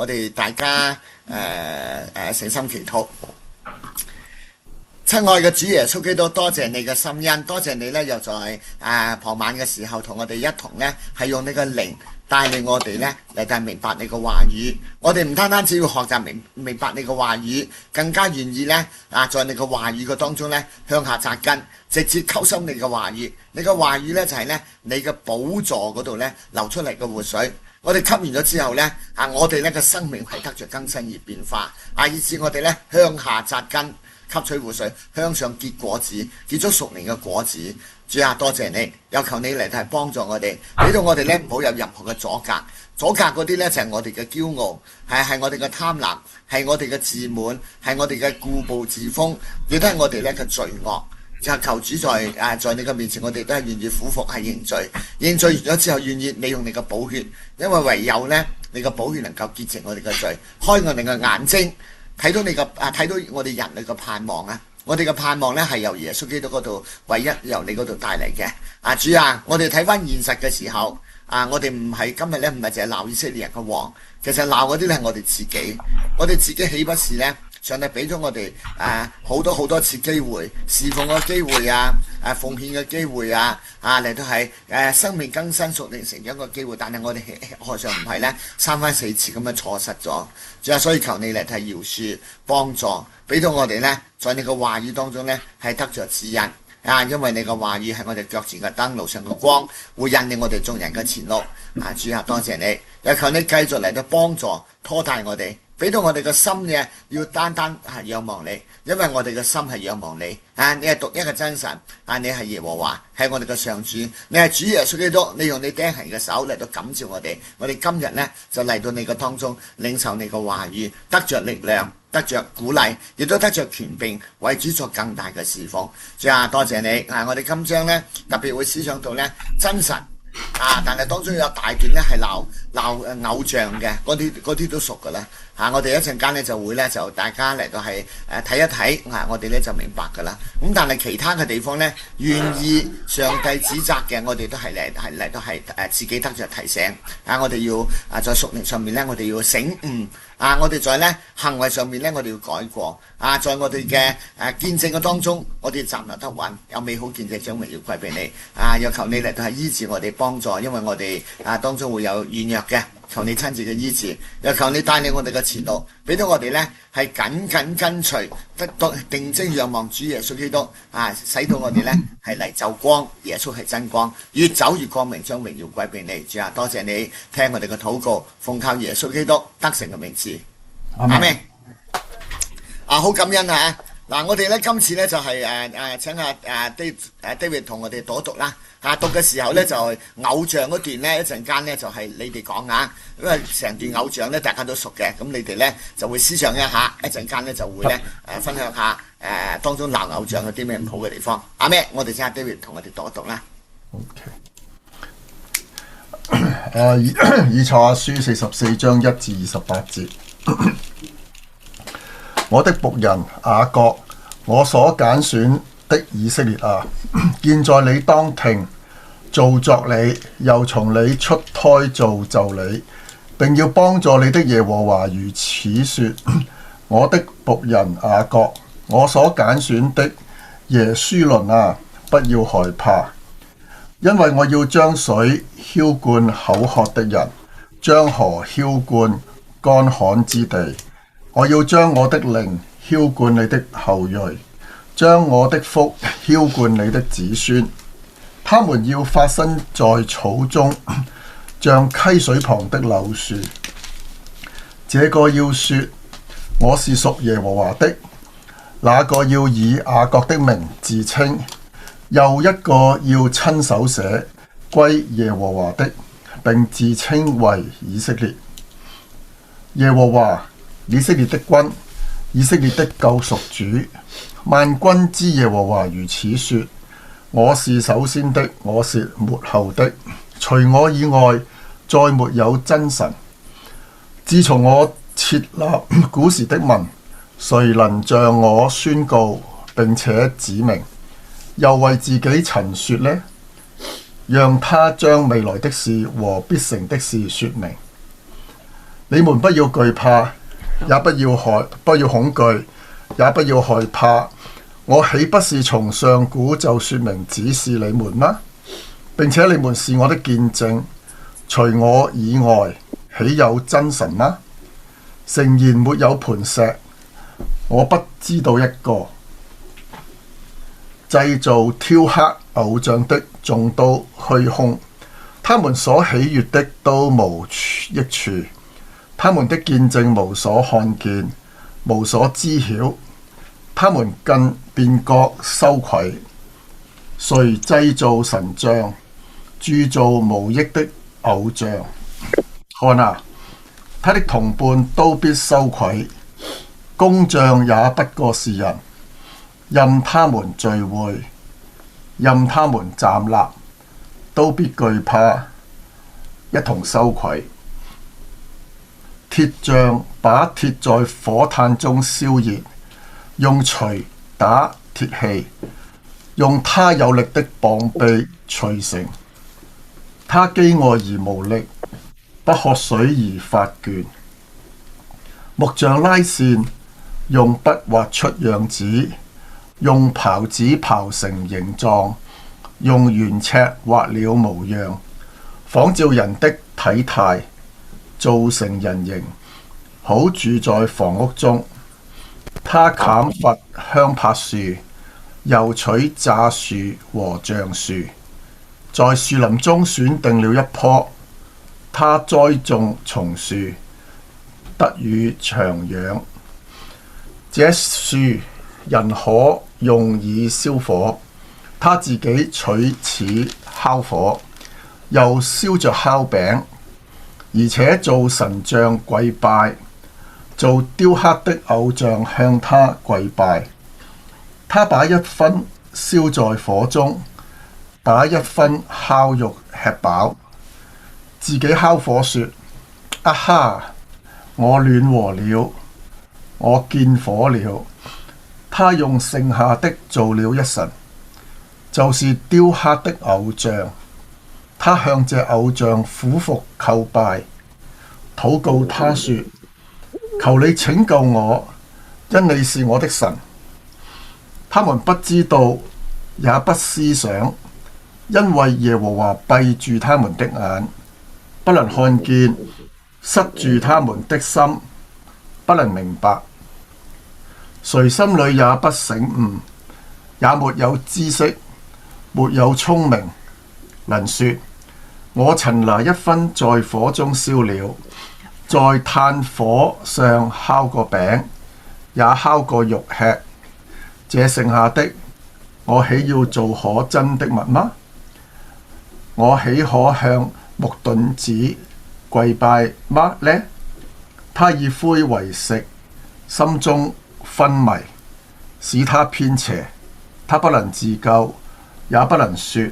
我哋大家誠心祈禱。親愛嘅主耶穌基督，多謝你嘅心恩，多謝你咧又在傍晚嘅時候同我哋一同咧係用你嘅靈帶領我哋咧嚟到明白你嘅話語。我哋唔單單只要學習明白你嘅話語，更加願意咧在你嘅話語嘅當中咧向下扎根，直接吸收你嘅話語。你嘅話語咧就係咧你嘅寶座嗰度咧流出嚟嘅活水。我哋吸完咗之後咧我哋咧嘅生命係得着更新而變化以致我哋咧向下扎根，吸取活水，向上結果子，結咗屬靈嘅果子。主啊，多謝你，有求你嚟係幫助我哋，俾到我哋咧唔好有任何嘅阻隔。阻隔嗰啲咧就係我哋嘅驕傲，係我哋嘅貪婪，係我哋嘅自滿，係我哋嘅固步自封，亦都係我哋咧嘅罪惡。就求主在你嘅面前，我哋都係願意俯伏係認罪，認罪完咗之後，願意你用你嘅寶血，因為唯有咧你嘅寶血能夠潔淨我哋嘅罪，開我哋嘅眼睛，睇到睇到我哋人類嘅盼望啊！我哋嘅盼望咧係由耶穌基督嗰度，唯一由你嗰度帶嚟嘅。主啊，我哋睇翻現實嘅時候我哋唔係今日咧唔係淨係鬧以色列人嘅王，其實鬧嗰啲咧係我哋自己，我哋自己豈不是咧？上帝俾咗我哋好多次機會，侍奉嘅機會奉獻嘅機會嚟到係生命更新屬靈成長嘅機會，但係我哋何嘗唔係咧三番四次咁樣錯失咗？主啊，所以求你嚟睇饒恕幫助，俾到我哋咧在你嘅話語當中咧係得着指引因為你嘅話語係我哋腳前嘅燈，路上嘅光，會引領我哋眾人嘅前路。主啊，多謝你，又求你繼續嚟到幫助拖帶我哋。俾到我哋嘅心嘅要單單仰望你，因為我哋嘅心係仰望你你係獨一嘅真神你係耶和華，係我哋嘅上主，你係主耶穌基督，你用你釘痕嘅手嚟到感召我哋今日呢，就嚟到你嘅當中領受你嘅話語，得着力量，得着鼓勵，亦都得着權柄，為主作更大嘅侍奉。主啊，多謝你我哋今章呢，特別會思想到呢真神但係當中有大段咧係鬧偶像嘅，嗰啲都熟噶啦我哋一陣間咧就會咧就大家嚟到係睇一睇我哋咧就明白噶啦。咁但係其他嘅地方咧願意上帝指責嘅，我哋都係嚟到係自己得着提醒我哋要在屬靈上面咧我哋要醒悟我哋在咧行為上面咧我哋要改過在我哋嘅見證嘅當中，我哋站立得穩，有美好見證將榮耀歸俾你又求你嚟到係醫治我哋，幫助，因為我哋當中會有軟弱嘅，求你親自嘅醫治，又求你帶領我哋嘅前路，俾到我哋呢係緊跟隨，定睛仰望主耶穌基督使到我哋呢係嚟走光，耶穌係真光，越走越光明，將榮耀歸俾你。主啊，多謝你聽我哋嘅禱告，奉靠耶穌基督得勝嘅名字，阿們。好感恩我哋咧今次咧就係請David 同我哋讀啦讀嘅時候咧就係偶像嗰段咧，一陣間咧就係你哋講因為成段偶像咧大家都熟嘅，咁你哋咧就會思想一下，一陣間咧就會咧分享下當中鬧偶像有啲咩唔好嘅地方。咩？我哋請David同我哋讀啦。以賽亞書44章1至28節。我的僕人雅各，我所揀選的以色列現在你當聽，造作你，又從你出胎造就你，並要幫助你的耶和華如此說：我的僕人雅各，我所揀選的耶書崙不要害怕，因為我要將水澆灌口渴的人，將河澆灌乾旱之地。我要將我的靈澆灌你的後裔，將我的福澆灌你的子孫。他們要發生在草中，像溪水旁的柳樹。這個要說：我是屬耶和華的；那個要以雅各的名自稱；又一個要親手寫歸耶和華的，並自稱為以色列。耶和華，以色列的君，以色列的救贖主，萬軍之耶和華如此說：我是首先的，我是末後的，除我以外再沒有真神。自從我設立古時的民，誰能像我宣告並且指明，又為自己陳說呢？讓他將未來的事和必成的事說明。你們不要懼怕，也不要恐懼，也不要害怕。我豈不是從上古就說明指示你們嗎？並且你們是我的見證，除我以外，豈有真神嗎？誠然沒有磐石，我不知道一個。製造雕刻偶像的盡都虛空，他們所喜悅的都無益處，他們的見證無所看見，無所知曉，他們更便覺羞愧。誰製造神像，鑄造無益的偶像？看啊，他的同伴都必羞愧，工匠也不過是人。任他們聚會，任他們站立，都必懼怕，一同羞愧。鐵匠把鐵在火炭中燒熱，用錘打鐵器，用他有力的膀臂錘成。他飢餓而無力，不喝水而發倦。木匠拉線，用筆畫出樣子，用刨子刨成形狀，用圓尺畫了模樣，仿照人的體態，造成人形，好住在房屋中。他砍伐香柏樹，又取柞樹和橡樹，在樹林中選定了一棵。他栽種松樹，得與長養。這樹人可用以燒火，他自己取齒烤火，又燒着烤餅，而且做神像跪拜，做雕刻的偶像向他跪拜。他把一分燒在火中，把一分烤肉吃飽，自己烤火說：啊哈，我暖和了，我見火了。他用剩下的做了一神，就是雕刻的偶像。他向這偶像俯伏叩拜，禱告他說：求你拯救我，因你是我的神。他們不知道，也不思想，因為耶和華閉住他們的眼，不能看見，塞住他們的心，不能明白。誰心裏也不醒悟，也沒有知識，沒有聰明，能說：我曾拿一分在火中燒了，在炭火上烤過餅，也烤過肉吃。這剩下的，我豈要做可憎的物嗎？我豈可向木盾子跪拜嗎呢？他以灰為食，心中昏迷，使他偏邪。他不能自救，也不能說：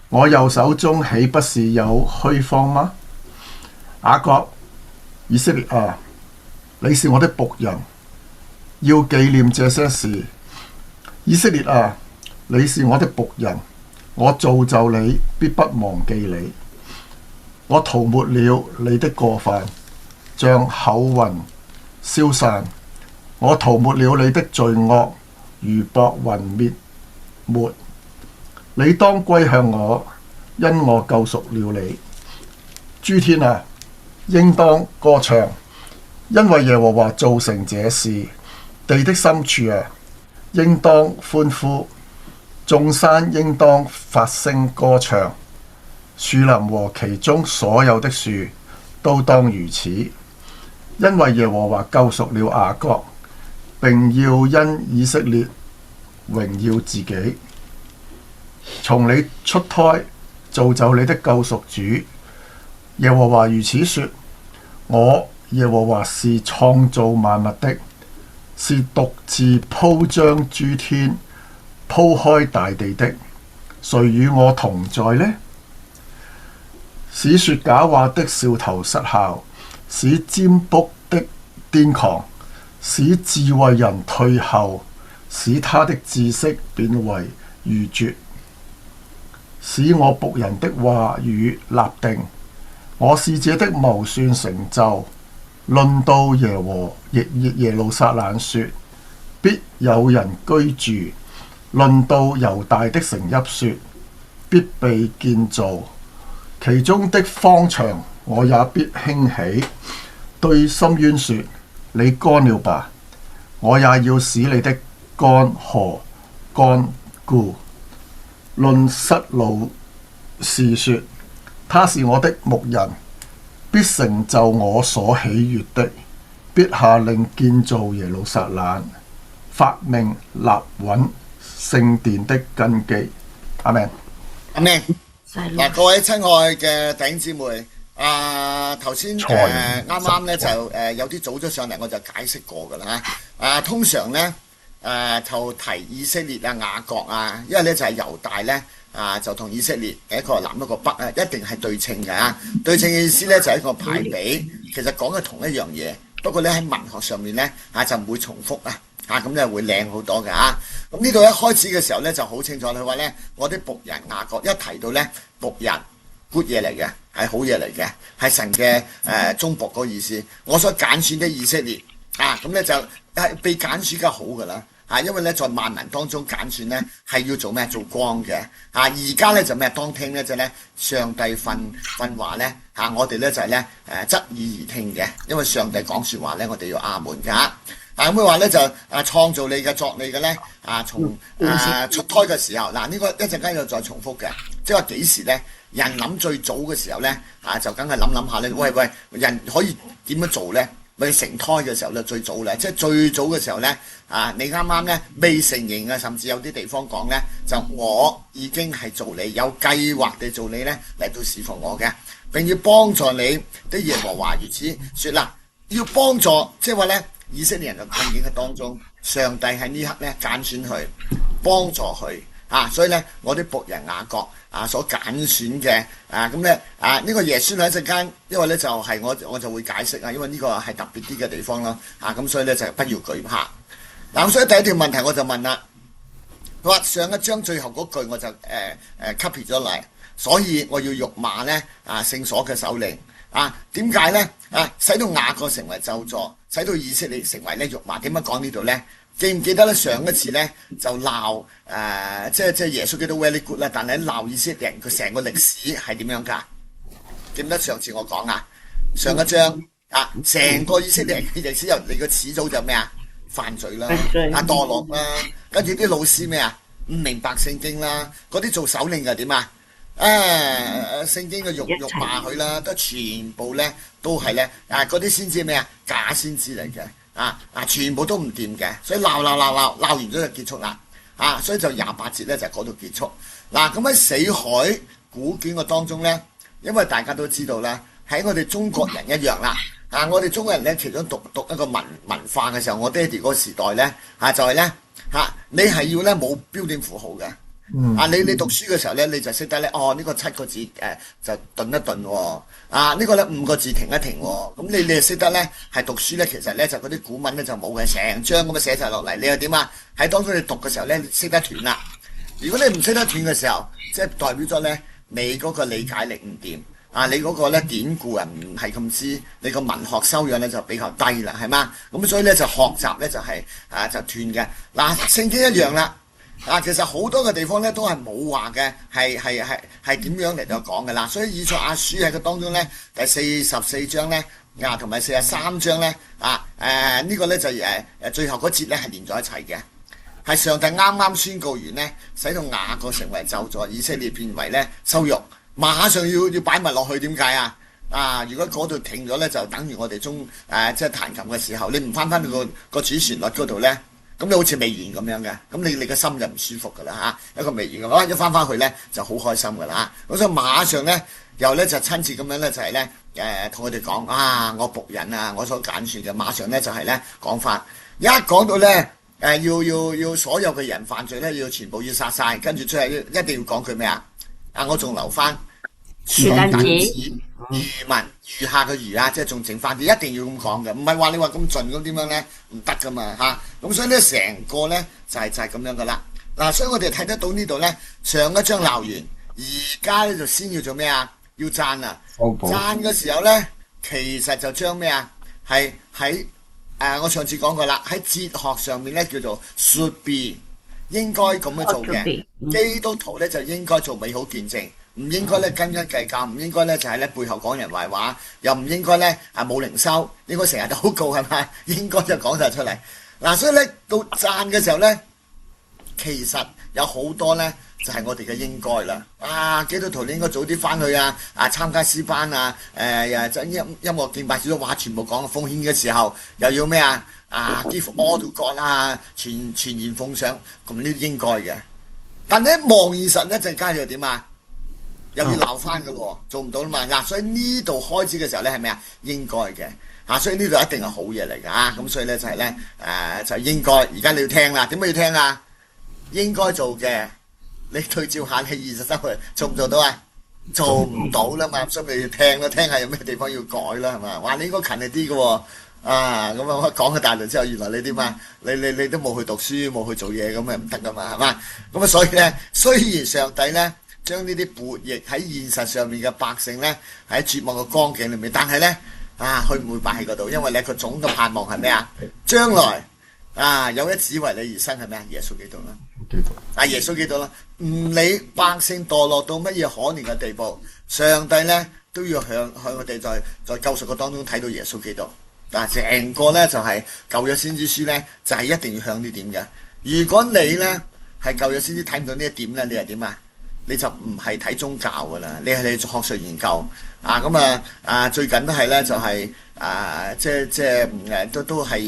我右手中豈不是有虛謊嗎？雅各、以色列啊，你是我的僕人，要紀念這些事。以色列啊，你是我的僕人，我造就你，必不忘記你。我塗抹了你的過犯，像厚雲消散。我塗抹了你的罪惡，如薄雲滅沒。你當歸向我，因我救贖了你。諸天啊，應當歌唱，因為耶和華造成這事。地的深處啊，應當歡呼，眾山應當發聲歌唱，樹林和其中所有的樹都當如此，因為耶和華救贖了雅各，並要因以色列榮耀自己。從你出胎造就你的救贖主，耶和華如此說：我耶和華是創造萬物的，是獨自鋪張諸天、鋪開大地的，誰與我同在呢？使說假話的兆頭失效，使占卜的癲狂，使智慧人退後，使他的知識變為愚拙，使我僕人的話語立定，我使者的謀算成就，論到耶路撒冷說，必有人居住；論到猶大的城邑說，必被建造，其中的荒場我也必興起。對深淵說，你乾了吧，我也要使你的乾涸乾固。論失路是說，他是我的牧人，必成就我所喜悅的，必下令建造耶路撒冷，發命立穩聖殿的根基。阿們。阿們。嗱，各位親愛嘅弟兄姊妹，頭先啱啱咧就有啲早咗上嚟，我就解釋過噶啦嚇。通常咧就提以色列啊、雅各啊，因為咧就係猶大咧就同以色列一個南一個北啊，一定係對稱嘅嚇。對稱嘅意思咧就係一個排比，其實講嘅同一樣嘢，不過咧喺文學上面咧就唔會重複啊。咁就會靚好多嘅嚇。咁呢度一開始嘅時候咧就好清楚，佢話咧我啲僕人雅各，一提到咧僕人 good 嘢嚟嘅，係好嘢嚟嘅，係神嘅忠僕嗰個意思。我所揀選的以色列咁咧就係被揀選嘅好㗎啦因為咧在萬民當中揀選咧係要做咩？做光嘅而家咧就咩？當聽咧就咧上帝訓話咧我哋咧就係咧側耳而聽嘅，因為上帝講説話咧，我哋要阿門㗎。咁佢話咧就創造你嘅作你嘅咧從出胎嘅時候，呢個一陣間又再重複嘅，即係話幾時咧？人諗最早嘅時候咧就梗係諗下咧，喂，人可以點樣做咧？咪成胎嘅時候咧最早咧，即係最早嘅時候咧你啱啱咧未成形啊，甚至有啲地方講咧就我已經係做你，有計劃地做你咧嚟到侍奉我嘅，並要幫助你的耶和華如此説啦，要幫助即係話咧。以色列人嘅困境嘅當中，上帝喺呢刻咧揀選佢，幫助佢所以咧我啲僕人雅各所揀選嘅咁咧呢個耶書喺一陣間，因為咧就係我就會解釋因為呢個係特別啲嘅地方咯咁所以咧就不要懼怕。咁所以第一條問題我就問啦，佢話上一章最後嗰句我就copy 咗嚟，所以我要辱罵咧聖所嘅首領點解咧使到雅各成為咒詛，使到以色列成為咧辱罵？點樣講呢度咧？記唔記得咧？上一次咧就鬧即係耶穌基督 very good 啦，但係鬧以色列人佢成個歷史係點樣㗎？記唔記得上次我講上一章成個以色列人嘅歷史由你個始祖就咩犯罪啦，墮落啦，跟住啲老師咩唔明白聖經啦，嗰啲做首領嘅點聖經嘅辱罵佢啦，都全部咧都係咧嗰啲先知咩假先知嚟嘅全部都唔掂嘅，所以鬧完咗就結束啦所以就28節咧就嗰度結束咁喺死海古卷嘅當中咧，因為大家都知道啦，喺我哋中國人一樣啦我哋中國人咧其中讀一個文化嘅時候，我爹哋嗰個時代咧就係咧你係要咧冇標點符號嘅。你讀書嘅時候咧，你就識得咧，呢個7個字就頓一頓喎，呢個咧5個字停一停喎，咁你就識得咧係讀書咧，其實咧就嗰啲古文咧就冇嘅，成章咁樣寫晒落嚟，你又點喺當中你讀嘅時候咧，識得斷啦。如果你唔識得斷嘅時候，即係代表咗咧你嗰個理解力唔掂，你嗰個咧典故啊唔係咁知，你個文學修養咧就比較低啦，係嘛？咁所以咧就學習咧就係就斷嘅。聖經一樣啦。其實好多嘅地方咧都係冇話嘅，係點樣嚟到講嘅啦。所以以賽亞書喺個當中咧，第44章咧同埋43章咧呢個咧就最後嗰節咧係連咗一齊嘅，係上帝啱啱宣告完咧，使到雅各成為咒詛，以色列變為咧羞辱，馬上要擺埋落去。點解如果嗰度停咗咧，就等於我哋即係彈琴嘅時候，你唔翻去個主旋律嗰度咧。咁你好似未完咁樣嘅，咁你個心就唔舒服噶啦一個未完嘅話，一翻去咧就好開心噶啦咁所以馬上咧又咧就親切咁樣咧就係咧同佢哋講我僕人我所揀選嘅，馬上咧就係咧講法，一講到咧要所有嘅人犯罪咧要全部要殺晒，跟住出嚟一定要講句咩我仲留翻餘民餘下嘅餘即係仲剩翻啲，一定要咁講嘅，唔係話你話咁盡咁點樣咧唔得噶嘛咁所以咧成個咧就係咁樣噶啦所以我哋睇得到呢度咧，上一章鬧完，而家咧就先要做咩要讚讚嘅時候咧，其實就將咩係喺我上次講過啦，喺哲學上面咧叫做 should be， 應該咁樣做嘅。基督徒咧就應該做美好見證，唔應該咧斤斤計較，唔應該咧就係咧背後講人壞話，又唔應該咧冇靈修，應該成日禱告係咪？應該就講晒出嚟。嗱，所以咧到讚嘅時候咧，其實有好多咧就係我哋嘅應該啦。基督徒你應該早啲翻去參加詩班音樂敬拜小組話全部講奉獻嘅時候，又要咩give all to God 全然奉上，咁呢啲應該嘅。但你一望現實咧，陣間又點又要鬧翻嘅喎，做唔到啦嘛。所以呢度開始嘅時候咧係咩應該嘅。所以呢度一定係好嘢嚟㗎。咁所以咧就係咧就應該。而家你要聽啦，點解要聽啊？應該做嘅，你對照下你現實生活做唔做到啊？做唔到啦嘛，所以你要聽啦，聽下有咩地方要改啦，係嘛？哇，你應該勤力啲嘅喎。咁我講咗大輪之後，原來你點你都冇去讀書，冇去做嘢，咁咪唔得㗎嘛，係嘛？咁所以咧，雖然上帝咧將呢啲悖逆喺現實上面嘅百姓咧喺絕望嘅光景裏面，但係咧佢唔會擺喺嗰度，因為咧佢總嘅盼望係咩將來有一子為你而生係咩耶穌基督啦，耶穌基督啦，唔理百姓墮落到乜嘢可憐嘅地步，上帝咧都要向我哋在救贖嘅當中睇到耶穌基督。成個咧就係舊約先知書咧，就係一定要向呢點嘅。如果你咧係舊約先知睇唔到呢一點咧，你係點你就唔係睇宗教噶啦，你係學術研究最近都係咧就係都係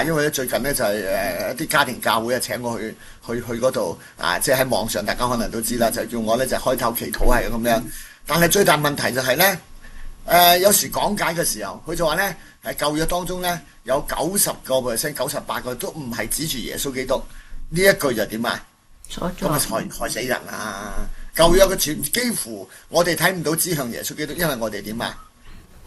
因為咧最近咧就係一啲家庭教會請我去嗰度即係喺網上大家可能都知啦，就叫我咧就開頭祈禱係咁樣。但係最大問題就係咧有時講解嘅時候，佢就話咧喺舊約當中咧有90%、98%都唔係指住耶穌基督，呢一句就點咁害死人舊約嘅幾乎我哋睇唔到指向耶穌基督，因為我哋點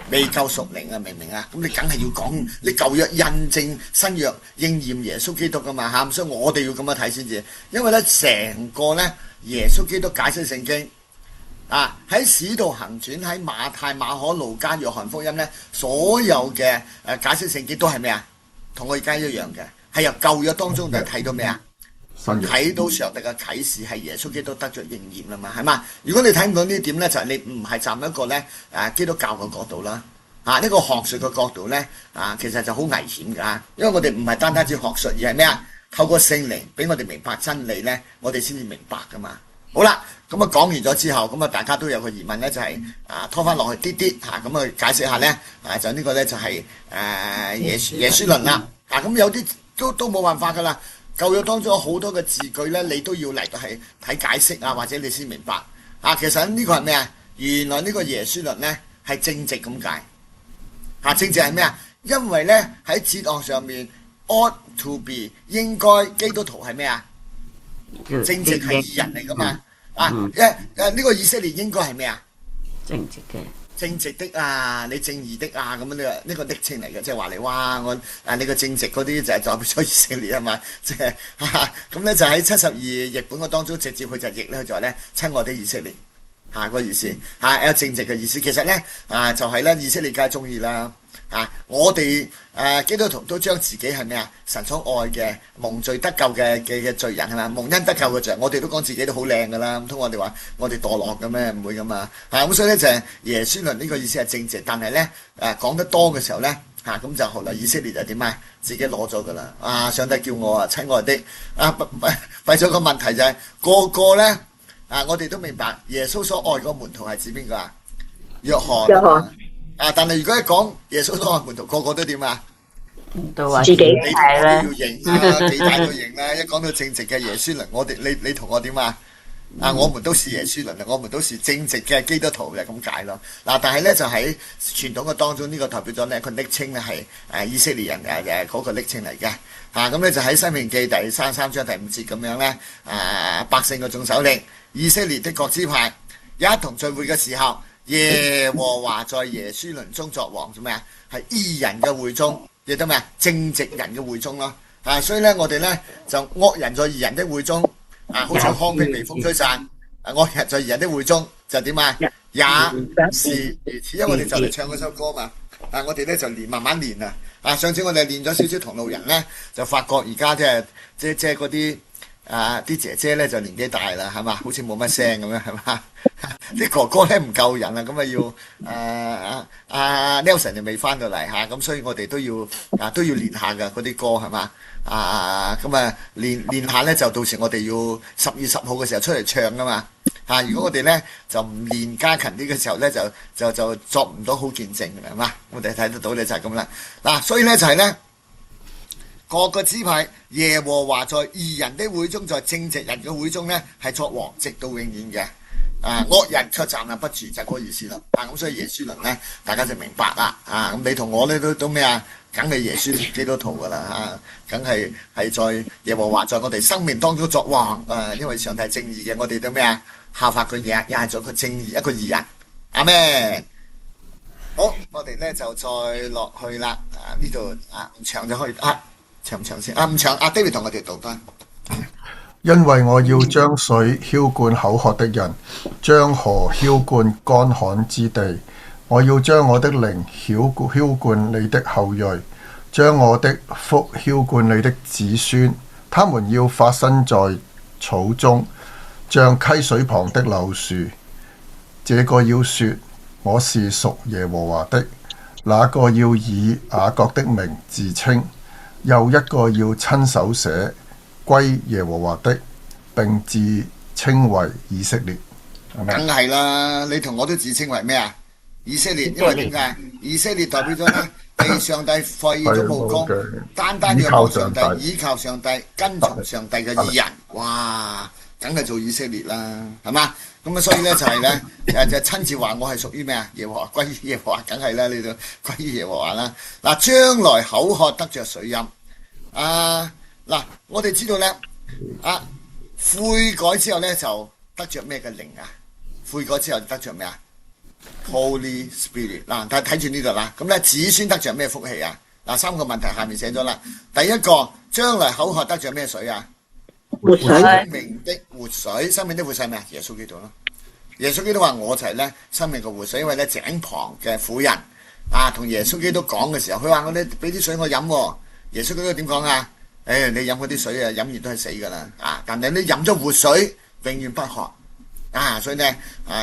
未夠屬靈明唔明咁你梗係要講你舊約印證新約應驗耶穌基督噶嘛所以我哋要咁樣睇先至，因為咧成個咧耶穌基督解釋聖經喺使徒行傳、喺馬太、馬可、路加、約翰福音咧，所有嘅解釋聖經都係咩同我而家一樣嘅，係由舊約當中就睇到咩睇到上帝嘅啟示係耶穌基督得着應驗啦嘛，係嘛？如果你睇唔到呢點咧，就係你唔係站一個咧基督教嘅角度啦，呢個學術嘅角度咧其實就好危險㗎，因為我哋唔係單止學術，而係咩透過聖靈俾我哋明白真理咧，我哋先至明白㗎嘛。好啦，咁講完咗之後，咁大家都有個疑問咧，就係拖翻落去啲啲咁解釋下咧就呢個咧就係耶穌論啦。咁有啲都冇辦法㗎啦。舊約當中有好多嘅字句咧，你都要嚟到係睇解釋或者你先明白其實呢個係咩原來呢個耶穌論咧係正直咁解正直係咩因為咧喺哲學上面 ought to be 應該基督徒係咩正直係義人嚟噶嘛呢個以色列應該係咩正直嘅。正直的你正義的咁樣呢個昵稱嚟嘅，即係話你哇我你個正直嗰啲就係代表咗以色列啊嘛，即係咁咧就喺72譯本嘅當中直接佢就譯咧就話咧親愛的以色列個意思有正直嘅意思，其實咧就係咧以色列梗係中意啦我哋基督徒都將自己係咩神所愛嘅蒙罪得救嘅罪人係咪蒙恩得救嘅罪人，我哋都講自己都好靚噶啦，唔通我哋話我哋墮落嘅咩？唔會噶嘛咁所以咧就係耶穌論呢個意思係正直，但係咧講得多嘅時候咧咁就後來以色列就點自己攞咗噶啦上帝叫我親愛的為咗個問題就係個個咧我哋都明白耶穌所愛個門徒係指邊個約翰但係如果一講耶穌所愛門徒，個個都點都話自己係啦，要認幾大都認啦。一講到正直嘅耶穌論，我哋你同我點我們都是耶穌論，我們都是正直嘅基督徒嘅咁解咯。但係咧就喺傳統嘅當中，呢個代表咗呢個昵稱咧係以色列人嘅嗰個昵稱嚟嘅。咁咧就喺申命記第33章第5節咁樣咧百姓嘅眾首領，以色列的各支派一同聚會嘅時候，耶和華在耶書崙中作王，做咩係義人嘅會中，亦都咩正直人嘅會中咯。所以咧我哋咧就惡人在義人的會中，好似糠秕被風吹散，惡人在義人的會中就點也是如此。因為我哋就嚟唱嗰首歌嘛，我哋咧就慢慢練啊。上次我哋練咗少少同路人咧，就發覺而家即係嗰啲啲姐姐咧就年紀大啦，係嘛？好似冇乜聲咁樣，係嘛？啲哥哥咧唔夠人啦，咁要Nelson 就未翻到嚟嚇，咁所以我哋都要練下㗎嗰啲歌係嘛？練下咧就到時我哋要10月10號嘅時候出嚟唱㗎嘛。如果我哋咧就唔練加勤啲嘅時候咧，就作唔到好見證嘅係嘛？我哋睇得到咧就係咁啦。所以咧就係咧各個支派，耶和華在義人的會中，在正直人嘅會中咧係作王，直到永遠嘅。惡人卻站立不住，就係嗰個意思啦。咁所以耶穌論咧，大家就明白啦。咁你同我咧都咩啊？梗係耶穌基督徒噶啦。梗係在耶和華在我哋生命當中作王。因為上帝正義嘅，我哋都咩啊？效法佢嘢，又係做個正義一個義人。阿咩？好，我哋咧就再落去啦。呢度唔長就可以長唔長先？唔長。David 同我哋讀翻。因為我要將水澆灌口渴的人，將河澆灌乾旱之地。我要將我的靈澆灌你的後裔，將我的福澆灌你的子孫。他們要發生在草中，像溪水旁的柳樹。這個要說我是屬耶和華的，那個要以雅各的名自稱，又一個要親手寫歸耶和華的，並自稱為以色列。梗係啦，你同我都自稱為咩啊？以色列，因為點解？以色列代表咗咧，被上帝廢咗武功，單單仰望上帝，依靠上帝，跟從上帝嘅義人，哇！梗係做以色列啦，係嘛？咁所以咧就係咧，就親自話我係屬於咩啊？耶和華，歸於耶和華，梗係啦，你就歸於耶和華啦。將來口渴得着水飲。我哋知道咧，悔改之後咧就得着咩嘅靈啊？悔改之後得着咩啊 ？Holy Spirit 但係睇住呢度啦，咁咧子孫得着咩福氣啊？3個問題下面寫咗啦。第一個，將來口渴得着咩水啊？活水，生命的活水，生命的活水係咩啊？耶穌基督咯。耶穌基督話我就係咧生命嘅活水，因為咧井旁嘅婦人同耶穌基督講嘅時候，佢話我哋俾啲水我飲喎。耶穌基督點講啊？你飲嗰啲水飲完都係死噶啦。但係你飲咗活水，永遠不渴。所以咧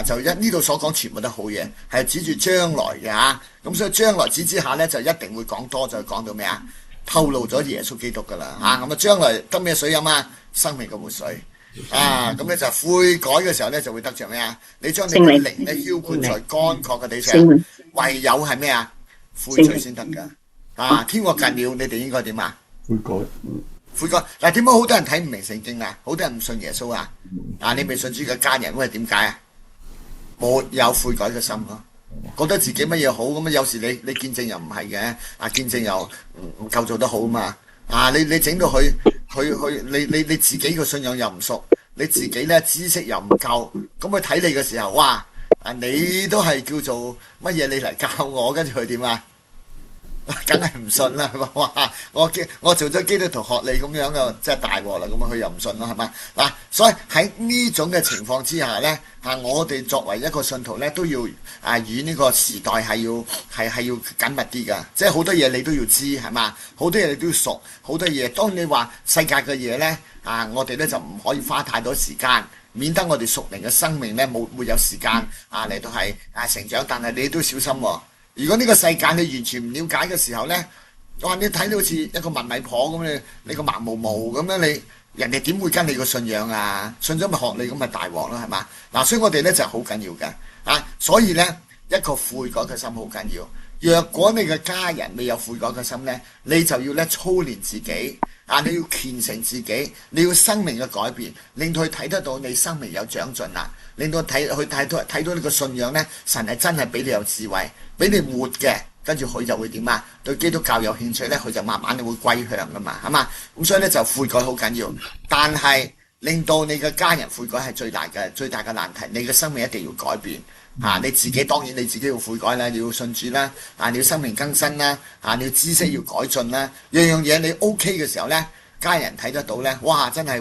就呢度所講全部都好嘢，係指住將來嘅。咁所以將來指之下咧，就一定會講多，就講到咩啊？透露咗耶穌基督噶啦。咁將來得咩水飲啊？生命嘅活水。咁咧就悔改嘅時候咧，就會得着咩啊？你將你嘅靈咧澆灌在乾涸嘅地上，唯有係咩啊？悔罪先得噶。天國近了，你哋應該點啊？悔改。悔改。點解好多人睇唔明聖經啊？好多人唔信耶穌啊？你未信主嘅家人，因為點解啊？沒有悔改嘅心咯，覺得自己乜嘢好咁啊？有時你見證又唔係嘅，見證又唔夠做得好嘛。你整到佢你自己個信仰又唔熟，你自己咧知識又唔夠，咁佢睇你嘅時候，哇！你都係叫做乜嘢？你嚟教我，跟住佢點啊？梗係唔信啦，係嘛？哇！我做咗基督徒學你咁樣嘅，真係大禍啦！咁佢又唔信咯，係嘛？所以喺呢種嘅情況之下咧，我哋作為一個信徒咧，都要與呢個時代係要緊密啲噶，即係好多嘢你都要知，係嘛？好多嘢你都要熟，好多嘢。當你話世界嘅嘢咧，我哋咧就唔可以花太多時間，免得我哋屬靈嘅生命咧冇有時間嚟到係成長。但係你都小心喎。如果呢個世界你完全唔了解嘅時候呢，你睇到好似一個問米婆咁，你個盲毛毛咁樣，人哋點會跟你個信仰啊？信咗咪學你，咁咪大鑊咯，係嘛？所以我哋呢就好緊要嘅，所以呢，一個悔改嘅心好緊要。若果你嘅家人未有悔改嘅心呢，你就要咧操練自己，你要虔誠自己，你要生命嘅改變，令到佢睇得到你生命有長進啦，令到佢睇到你個信仰呢，神係真係俾你有智慧，俾你活嘅，跟住佢就會點啊？對基督教有興趣呢，佢就慢慢會歸向噶嘛，係嘛？咁所以呢，就悔改好緊要，但係令到你嘅家人悔改係最大嘅難題，你嘅生命一定要改變。你自己當然你自己要悔改啦，你要信主啦，你要生命更新啦，你要知識要改進啦，樣嘢你 OK 嘅時候呢，家人睇得到呢，哇！真係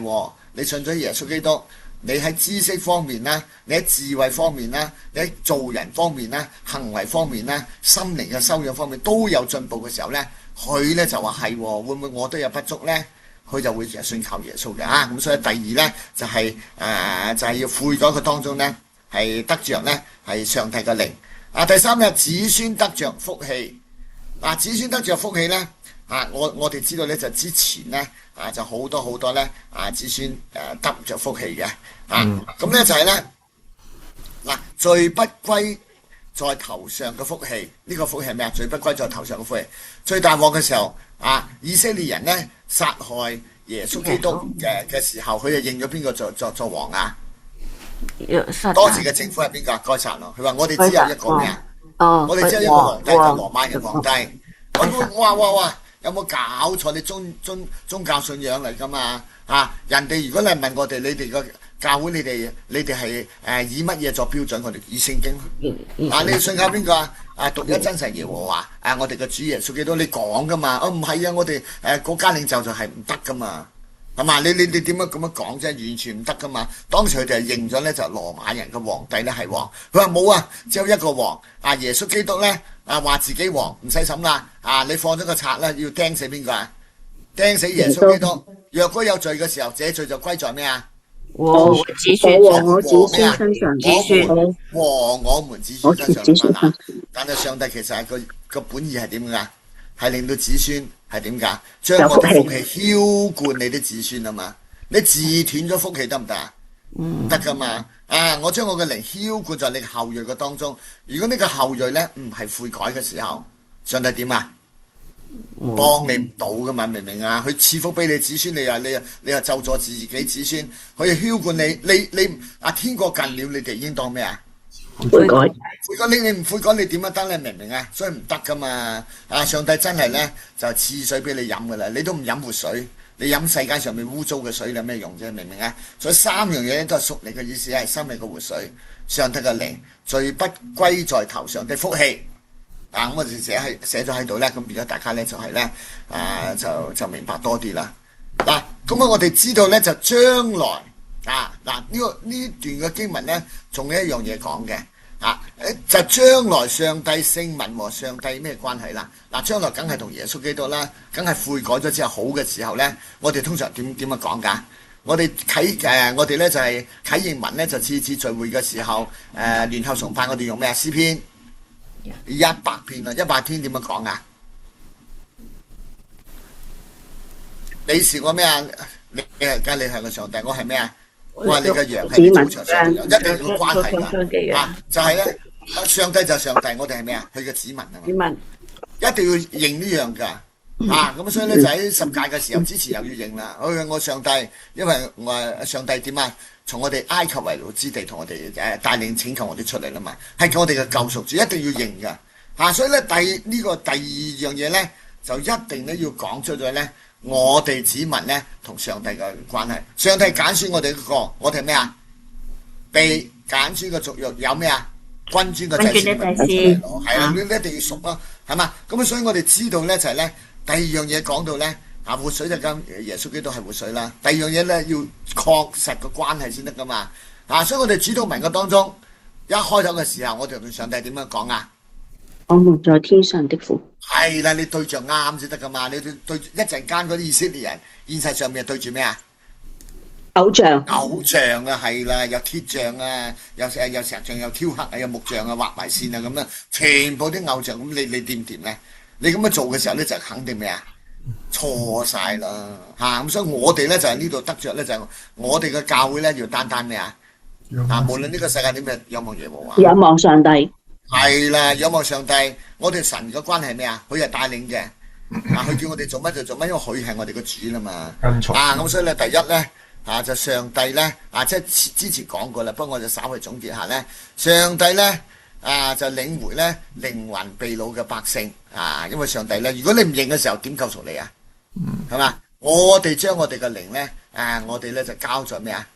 你信咗耶穌基督，你喺知識方面啦，你喺智慧方面啦，你喺做人方面啦，行為方面啦，心靈嘅修養方面都有進步嘅時候呢，佢呢就話係，會唔會我都有不足呢？佢就會信靠耶穌嘅啊。咁所以第二呢，就係要悔改佢當中呢，係得着呢係上帝嘅靈。第三呢，子孫得着福氣。子孫得着福氣呢，我哋知道呢，就之前呢，就好多呢，子孫得着福氣嘅。咁呢就係呢，罪不歸在頭上嘅福氣。呢個福氣係咩啊？罪不歸在頭上嘅福氣。最大鑊嘅時候以色列人呢，殺害耶穌基督嘅時候，佢就認咗邊個做王啊？當時嘅政府係邊個？該撒咯。佢話我哋只有一個咩啊？我哋只有一個皇帝，就羅馬嘅皇帝。哇！有冇搞錯？你宗教信仰嚟噶嘛？人哋如果你問我哋，你哋個教會，你哋係以乜嘢作標準？我哋以聖經。你信靠邊個啊？獨一真神耶和華。我哋嘅主耶穌基督，你講噶嘛？唔係啊，我哋國家領袖就係唔得噶嘛。係嘛？你點樣咁樣講啫？完全唔得噶嘛！當時佢哋係認咗咧，就羅馬人嘅皇帝咧係王。佢話冇啊，只有一個王。耶穌基督咧話自己王，唔使審啦。你放咗個賊啦，要釘死邊個啊？釘死耶穌基督。若果有罪嘅時候，這罪就歸在咩啊？我子孫我子孫身上，我們子孫身上。但係上帝其實係個本意係點㗎？係令到子孫係點㗎？將我嘅福氣澆灌你啲子孫啊嘛！你自斷咗福氣得唔得啊？唔得噶嘛！我將我嘅靈澆灌在你嘅後裔嘅當中。如果呢個後裔咧唔係悔改嘅時候，上帝點啊？幫你唔到噶嘛？明唔明啊？佢賜福俾你子孫，你又咒咗自己子孫，佢又澆灌你天國近了，你哋應當咩啊？悔改，你唔悔改，你點樣得？你明唔明啊？所以唔得噶嘛！上帝真係咧就賜水俾你飲噶啦，你都唔飲活水，你飲世界上面污糟嘅水有咩用啫？明唔明啊？所以三樣嘢都係屬你嘅意思，係生命嘅活水，上帝嘅靈，罪不歸在頭上的福氣。咁我哋寫咗喺度咧，咁而家大家咧就係咧就明白多啲啦。咁我哋知道咧就將來。呢段嘅經文咧，仲有一樣嘢講嘅，就將來上帝聖民和上帝咩關係啦？將來梗係同耶穌基督啦，梗係悔改咗之後好嘅時候咧，我哋通常點樣講㗎？我哋我哋咧就係啟應文咧，就次次聚會嘅時候，聯合崇拜我哋用咩啊？詩篇100篇啊，100篇點樣講啊？你是我咩啊？你係個上帝，我係咩啊？我話你嘅羊係你草場上嘅羊，一定有個關係㗎。就係咧，上帝就係上帝，我哋係咩啊？佢嘅子民啊嘛。一定要認呢樣㗎。咁所以咧就喺十誡嘅時候之前又要認啦。我上帝，因為我上帝點啊？從我哋埃及為奴之地同我哋帶領拯救我哋出嚟啦嘛，係我哋嘅救贖主，一定要認㗎。所以咧第二樣嘢咧，就一定咧要講出咗咧。我哋子民咧同上帝嘅關係，上帝揀選我哋我哋係咩啊？被揀選嘅族裔有咩啊？君尊嘅祭司，係啦，你一定要熟咯，係嘛？咁所以我哋知道咧就係咧，第二樣嘢講到咧活水就咁，耶穌基督係活水啦。第二樣嘢咧要確實嘅關係先得噶嘛。所以我哋主禱文嘅當中一開頭嘅時候，我哋同上帝點樣講啊？我們在天上的父。係啦，你對象啱先得噶嘛？你對一陣間嗰啲以色列人，現實上面對住咩啊？偶像啊，係啦，有鐵像啊，有石像，有雕刻啊，有木像啊，畫埋線啊咁樣，全部啲偶像，咁你掂唔掂咧？你咁樣做嘅時候咧，就肯定咩啊？錯晒啦嚇！咁所以我哋咧就係呢度得着咧，就係我哋嘅教會咧要單咩啊？無論呢個世界點嘅仰望耶和華，仰望上帝。係啦，仰望上帝，我哋神嘅關係係咩啊？佢係帶領嘅，佢叫我哋做乜就做乜，因為佢係我哋嘅主啦嘛。咁所以咧，第一咧就上帝咧即係之前講過啦，不過我就稍微總結下咧，上帝咧就領回咧靈魂被擄嘅百姓因為上帝咧，如果你唔認嘅時候，點救贖你啊？係嘛？我哋將我哋嘅靈咧我哋咧就交咗咩啊？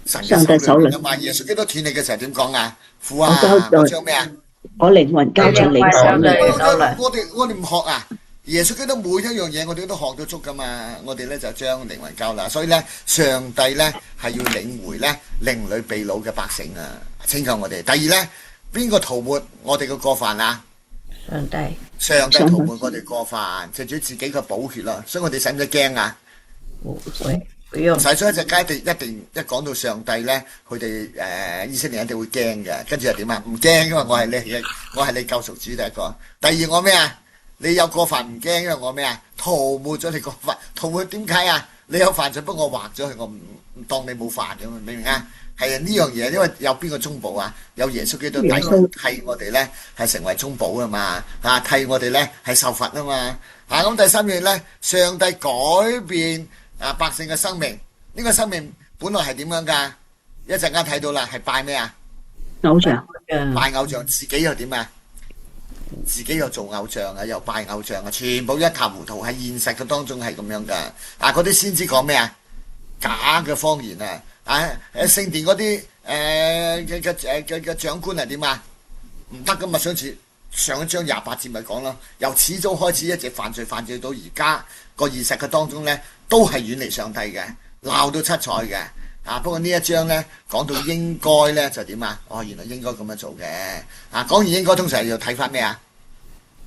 神嘅手裏啊嘛。耶穌基督斷氣嘅時候點講啊？父啊，我將咩啊？我靈魂交在你手裏。我哋唔學啊！耶穌基督每一樣嘢我哋都學到足噶嘛，我哋咧就將靈魂交啦，所以咧上帝咧係要領回咧靈裏被擄嘅百姓啊，拯救我哋。第二咧，邊個塗抹我哋嘅過犯啊？上帝塗抹我哋過犯，藉住自己嘅寶血啦，所以我哋使唔使驚啊？唔使，所以一隻街一定一講到上帝咧，佢哋以色列人一定會驚嘅。跟住又點啊？唔驚，因為我係你救贖主第一個。第二我咩啊？你有過犯唔驚，因為我咩啊？塗抹咗你過犯，塗抹點解啊？你有犯罪，不過我劃咗佢，我唔當你冇犯咁，明唔明啊？係啊，呢樣嘢，因為有邊個中保啊？有耶穌基督替我哋咧係成為中保啊嘛，替我哋咧係受罰啊嘛。咁第三樣咧，上帝改變百姓嘅生命，呢個生命本來係點樣㗎？一陣間睇到啦，係拜咩啊？偶像，拜偶像，自己又點啊？自己又做偶像啊，又拜偶像啊，全部一塌糊塗。喺現實嘅當中係咁樣㗎。嗰啲先知講咩啊？假嘅謊言啊！聖殿嗰啲嘅長官係點啊？唔得㗎嘛！上一章28節咪講咯，由始早開始一直犯罪到而家個現實嘅當中咧，都係遠離上帝嘅，鬧到七彩嘅。不過呢一章咧講到應該咧就點啊？原來應該咁樣做嘅。講完應該通常要睇翻咩啊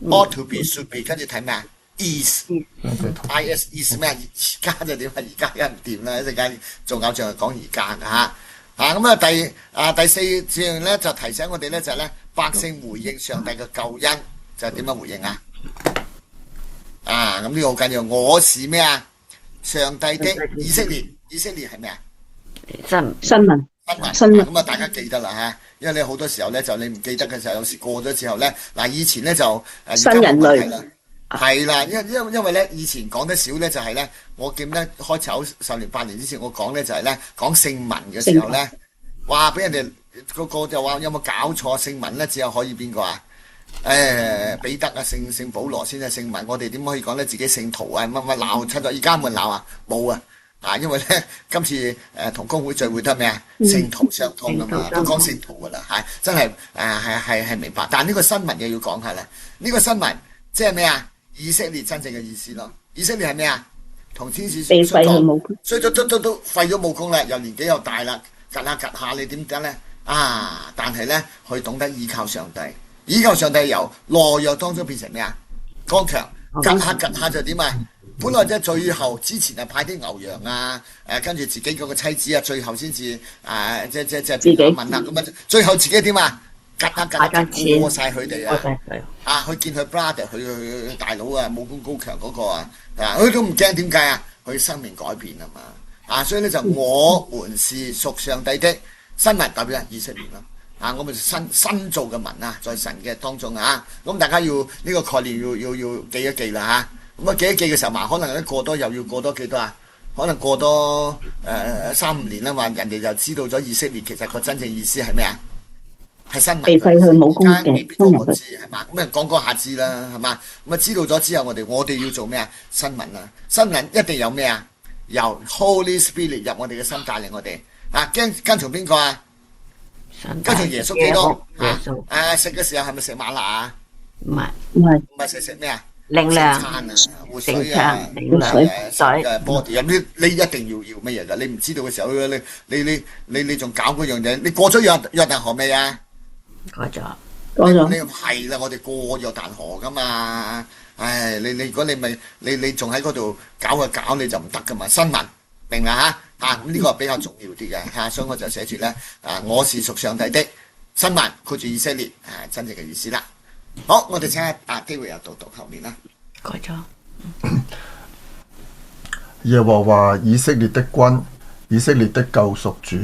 ？ought to be should be， 跟住睇咩啊？is is 咩？而家就點啊？而家梗唔掂啦！一陣間做偶像係講而家㗎嚇。第四樣咧就提醒我哋咧就係咧百姓回應上帝嘅救恩，就係點樣回應啊？咁呢個好緊要。我是咩啊？上帝的以色列，以色列係咩啊？新聞。咁大家記得啦嚇，因為你好多時候咧就你唔記得嘅時候，有時過咗之後咧，以前咧就新人類啦。係啦，因為咧以前講得少咧，就係咧，我記得開頭10年8年之前我講咧就係咧講聖文嘅時候咧，話俾人哋個就話有冇搞錯？聖文咧只有可以邊個啊？彼得啊，聖保羅先係聖文，我哋點可以講咧自己聖徒啊？乜鬧出咗？而家冇人鬧啊？冇啊！因為咧今次同公會聚會得咩啊？聖徒相通啊嘛，都講聖徒噶啦，真係係明白。但係呢個新聞又要講下啦，呢個新聞即係咩啊？以色列真正嘅意思咯，以色列係咩啊？同天使被廢去武功，所以都廢咗武功啦，又年紀又大啦，趌下你點得咧？但係咧佢懂得依靠上帝，依靠上帝由懦弱當中變成咩啊？剛強，趌下就點啊？本來即係最後之前係派啲牛羊啊，跟住自己嗰個妻子啊，最後先至即係自己問啦，咁啊最後自己點啊？趌下過晒佢哋啊！去見佢 brother， 佢大佬啊，武功高強嗰個啊，佢都唔驚，點解啊？佢生命改變啊嘛，所以咧就我們是屬上帝的新民，代表以色列咯，我們新造嘅民啊，在神嘅當中啊，咁大家要呢個概念要記一記啦嚇，咁啊記一記嘅時候嘛，可能過多又要過多幾多啊？可能過多3-5年啦嘛，人哋就知道咗以色列其實個真正意思係咩啊？係新聞，被廢去武功嘅未必個個知係嘛？咁講下知啦，係嘛？咁知道咗之後，我哋要做咩啊？新聞啊，新聞一定有咩啊？由 Holy Spirit 入我哋嘅心帶領我哋跟從邊個啊？跟從耶穌基督食嘅時候係咪食嗎哪啊？唔係食咩啊？靈糧餐啊，活水啊，body 你一定要乜嘢㗎？你唔知道嘅時候，你仲搞嗰樣嘢？你過咗約旦河未啊？過咗。你係啦，我哋過約旦河噶嘛？你如果你仲喺嗰度搞你就唔得噶嘛？新聞明啦嚇咁呢個比較重要啲嘅嚇，所以我就寫住咧我是屬上帝的新聞，括住以色列真正嘅意思啦。好，我哋請下機會又讀後面啦。過咗。耶和華以色列的君，以色列的救贖主，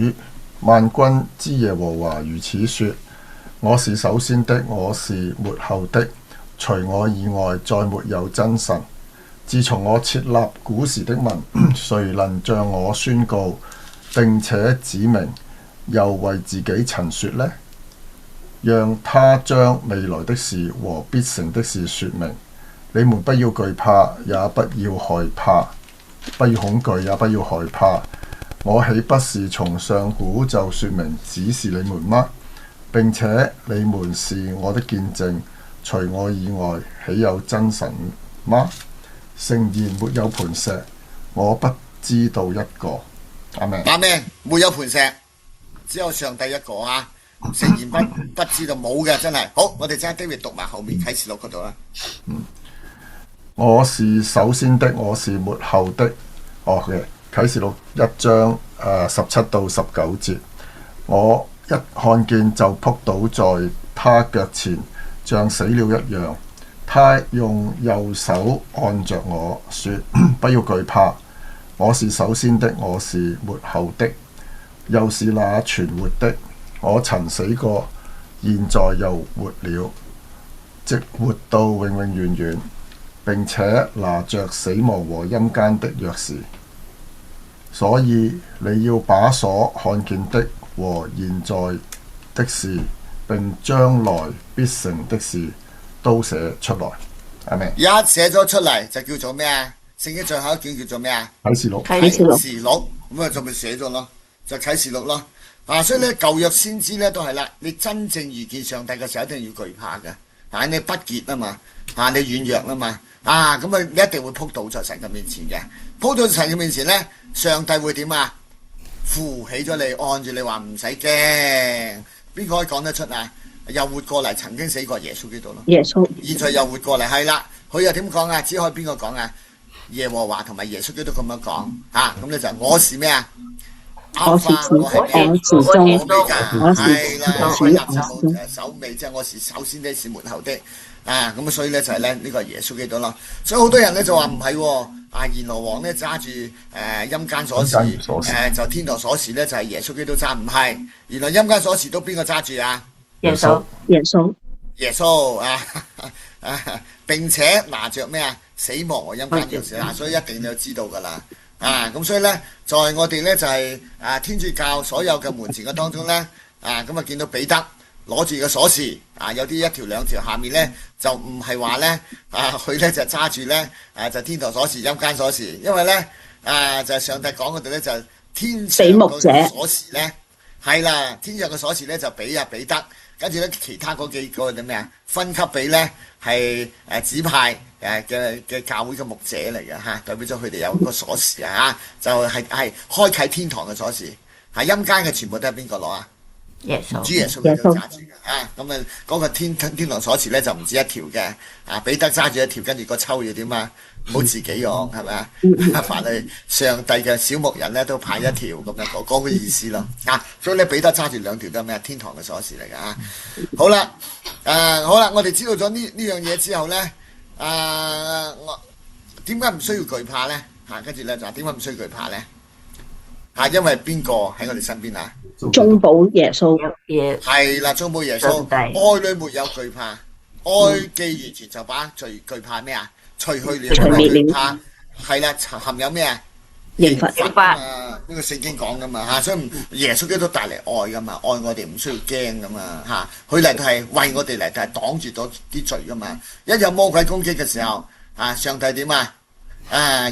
萬軍之耶和華如此說：我是首先的，我是末後的，除我以外再沒有真神。自從我設立古時的民，誰能像我宣告並且指明，又為自己陳說呢？讓他將未來的事和必成的事說明。你們不要懼怕，也不要害怕，不要恐懼，也不要害怕。我豈不是從上古就說明指示你們嗎？並且你們是我的見證，除我以外豈有真神嗎？誠然沒有磐石，我不知道一個。阿們。阿們，沒有磐石，只有上帝一個啊！誠然不知道冇嘅，真係。好，我哋即刻 David 讀埋後面啟示錄嗰度啦。我是首先的，我是末後的。嘅啟示錄1章17到19節，我一看見就撲倒在他腳前，像死了一樣。他用右手按着我說：不要懼怕，我是首先的，我是末後的，又是那存活的。我曾死過，現在又活了，直活到永永遠遠，並且拿着死亡和陰間的鑰匙。所以你要把所看見的和現在的事，並將來必成的事都寫出來。阿們。一寫咗出嚟就叫做咩啊？聖經最後一卷叫做咩啊？啟示錄。啟示錄。啟示錄咁啊，就咪寫咗咯，就啟示錄咯。所以咧舊約先知咧都係啦，你真正遇見上帝嘅時候，一定要懼怕嘅。你不潔啊嘛，你軟弱啊嘛，咁啊你一定會撲倒在神嘅面前嘅。撲到神嘅面前咧，上帝會點啊？扶起咗你，按住你話唔使驚。邊個可以講得出啊？又活過嚟，曾經死過耶穌基督咯。耶穌。現在又活過嚟，係啦。佢又點講啊？只可以邊個講啊？耶和華同埋耶穌基督咁樣講咁咧就我是咩啊？我是始，我是終，我是首尾，即係我是首先的，是末後的咁所以咧就係咧呢個係耶穌基督咯。所以好多人咧就話唔係閻羅王咧揸住陰間鎖匙，就天堂鎖匙咧就係耶穌基督揸，唔係，原來陰間鎖匙都邊個揸住啊？耶穌。耶穌並且拿着咩啊？死亡和陰間鑰匙所以一定要知道噶啦。咁所以咧，在我哋咧就係天主教所有嘅門前嘅當中咧，咁啊見到彼得攞住個鎖匙，有啲一條兩條，下面咧就唔係話咧，佢咧就揸住咧，就天堂鎖匙、陰間鎖匙，因為咧就係上帝講嗰度咧就天上個鎖匙咧，係啦，天上嘅鎖匙咧就俾彼得，跟住咧其他嗰幾個咩啊，分級俾咧係指派嘅教會嘅牧者嚟嘅代表咗佢哋有個鎖匙就係開啟天堂嘅鎖匙，陰間嘅全部都係邊個攞啊？耶穌。主耶穌喺度揸住嘅咁啊嗰個天堂鎖匙咧就唔止一條嘅彼得揸住一條，跟住個抽要點啊？唔好自己用係咪啊？凡係上帝嘅小牧人咧都派一條咁樣講嘅意思咯所以咧彼得揸住兩條都係咩天堂嘅鎖匙嚟嘅好啦好啦，我哋知道咗呢樣嘢之後咧我點解唔需要懼怕咧跟住咧就點解唔需要懼怕咧因為邊個喺我哋身邊中保耶穌。係啦，中保耶穌，愛裏沒有懼怕，愛既完全就把懼怕咩啊？除去了，懼怕係啦，含有咩啊？刑罰呢個聖經講噶嘛所以耶穌基督帶嚟愛噶嘛，愛我哋唔需要驚噶嘛佢嚟到係為我哋嚟到係擋住咗啲罪噶嘛。一有魔鬼攻擊嘅時候上帝點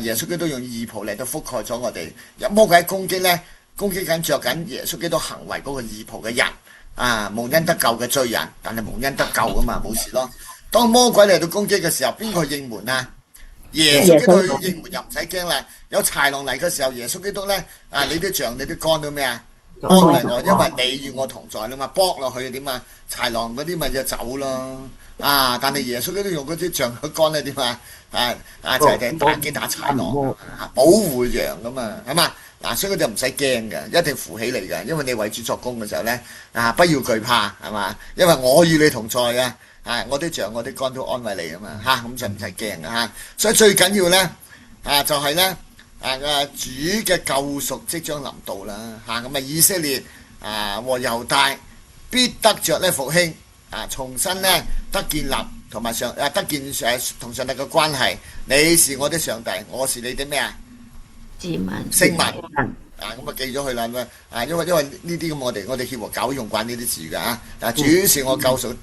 耶穌基督用義袍嚟到覆蓋咗我哋。有魔鬼攻擊咧，攻擊緊着緊耶穌基督行為嗰個義袍嘅人蒙恩得救嘅罪人，但係蒙恩得救噶嘛，冇事咯。當魔鬼嚟到攻擊嘅時候，邊個應門啊？耶穌基督應門，又唔使驚啦。有豺狼嚟嘅時候，耶穌基督咧你啲杖你啲竿到咩啊？安慰我，因為你與我同在啦嘛。搏落去點啊？豺狼嗰啲咪就走咯但係耶穌基督用嗰啲杖去竿咧點就係打擊打豺狼保護羊咁嘛，係嘛所以佢哋唔使驚嘅，一定扶起嚟嘅，因為你為主作工嘅時候咧不要懼怕係嘛，因為我與你同在我啲杖我啲竿都安慰你啊嘛咁就唔使驚嘅所以最緊要咧就係咧主嘅救贖即將臨到啦咁以色列和猶大必得着咧復興重新咧得建立同埋得建同上帝嘅關係。你是我的上帝，我是你的咩子民聖民咁啊記咗佢啦因為呢啲咁我哋協和教用慣呢啲字㗎主是我救贖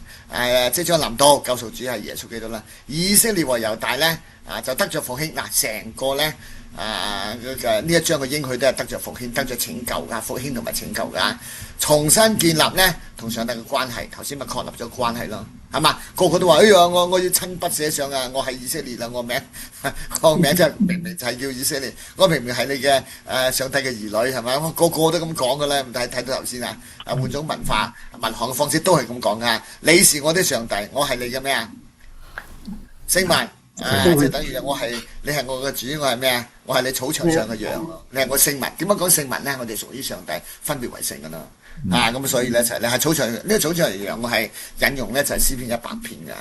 即將臨到，救贖主係耶穌基督啦。以色列和猶大咧就得着復興成個咧呢一章嘅應許都係得着復興、得着拯救㗎，復興同埋拯救㗎，重新建立咧同上帝嘅關係。頭先咪確立咗關係咯，係嘛？個個都話：哎呀，我要親筆寫上啊！我係以色列啊！我名就明明就係叫以色列，我明明係你嘅上帝嘅兒女，係咪？個個都咁講嘅咧，唔睇到頭先啊！換種文化文學嘅方式都係咁講㗎。你是我的上帝，我係你嘅咩啊？聖民。即係等於你係我嘅主，我係咩啊？我係你草場上嘅羊，你係我聖民。點解講聖民咧？我哋屬於上帝，分別為聖噶啦。咁所以咧就係咧係草場呢個草場嘅羊，我係引用咧就係詩篇100篇嘅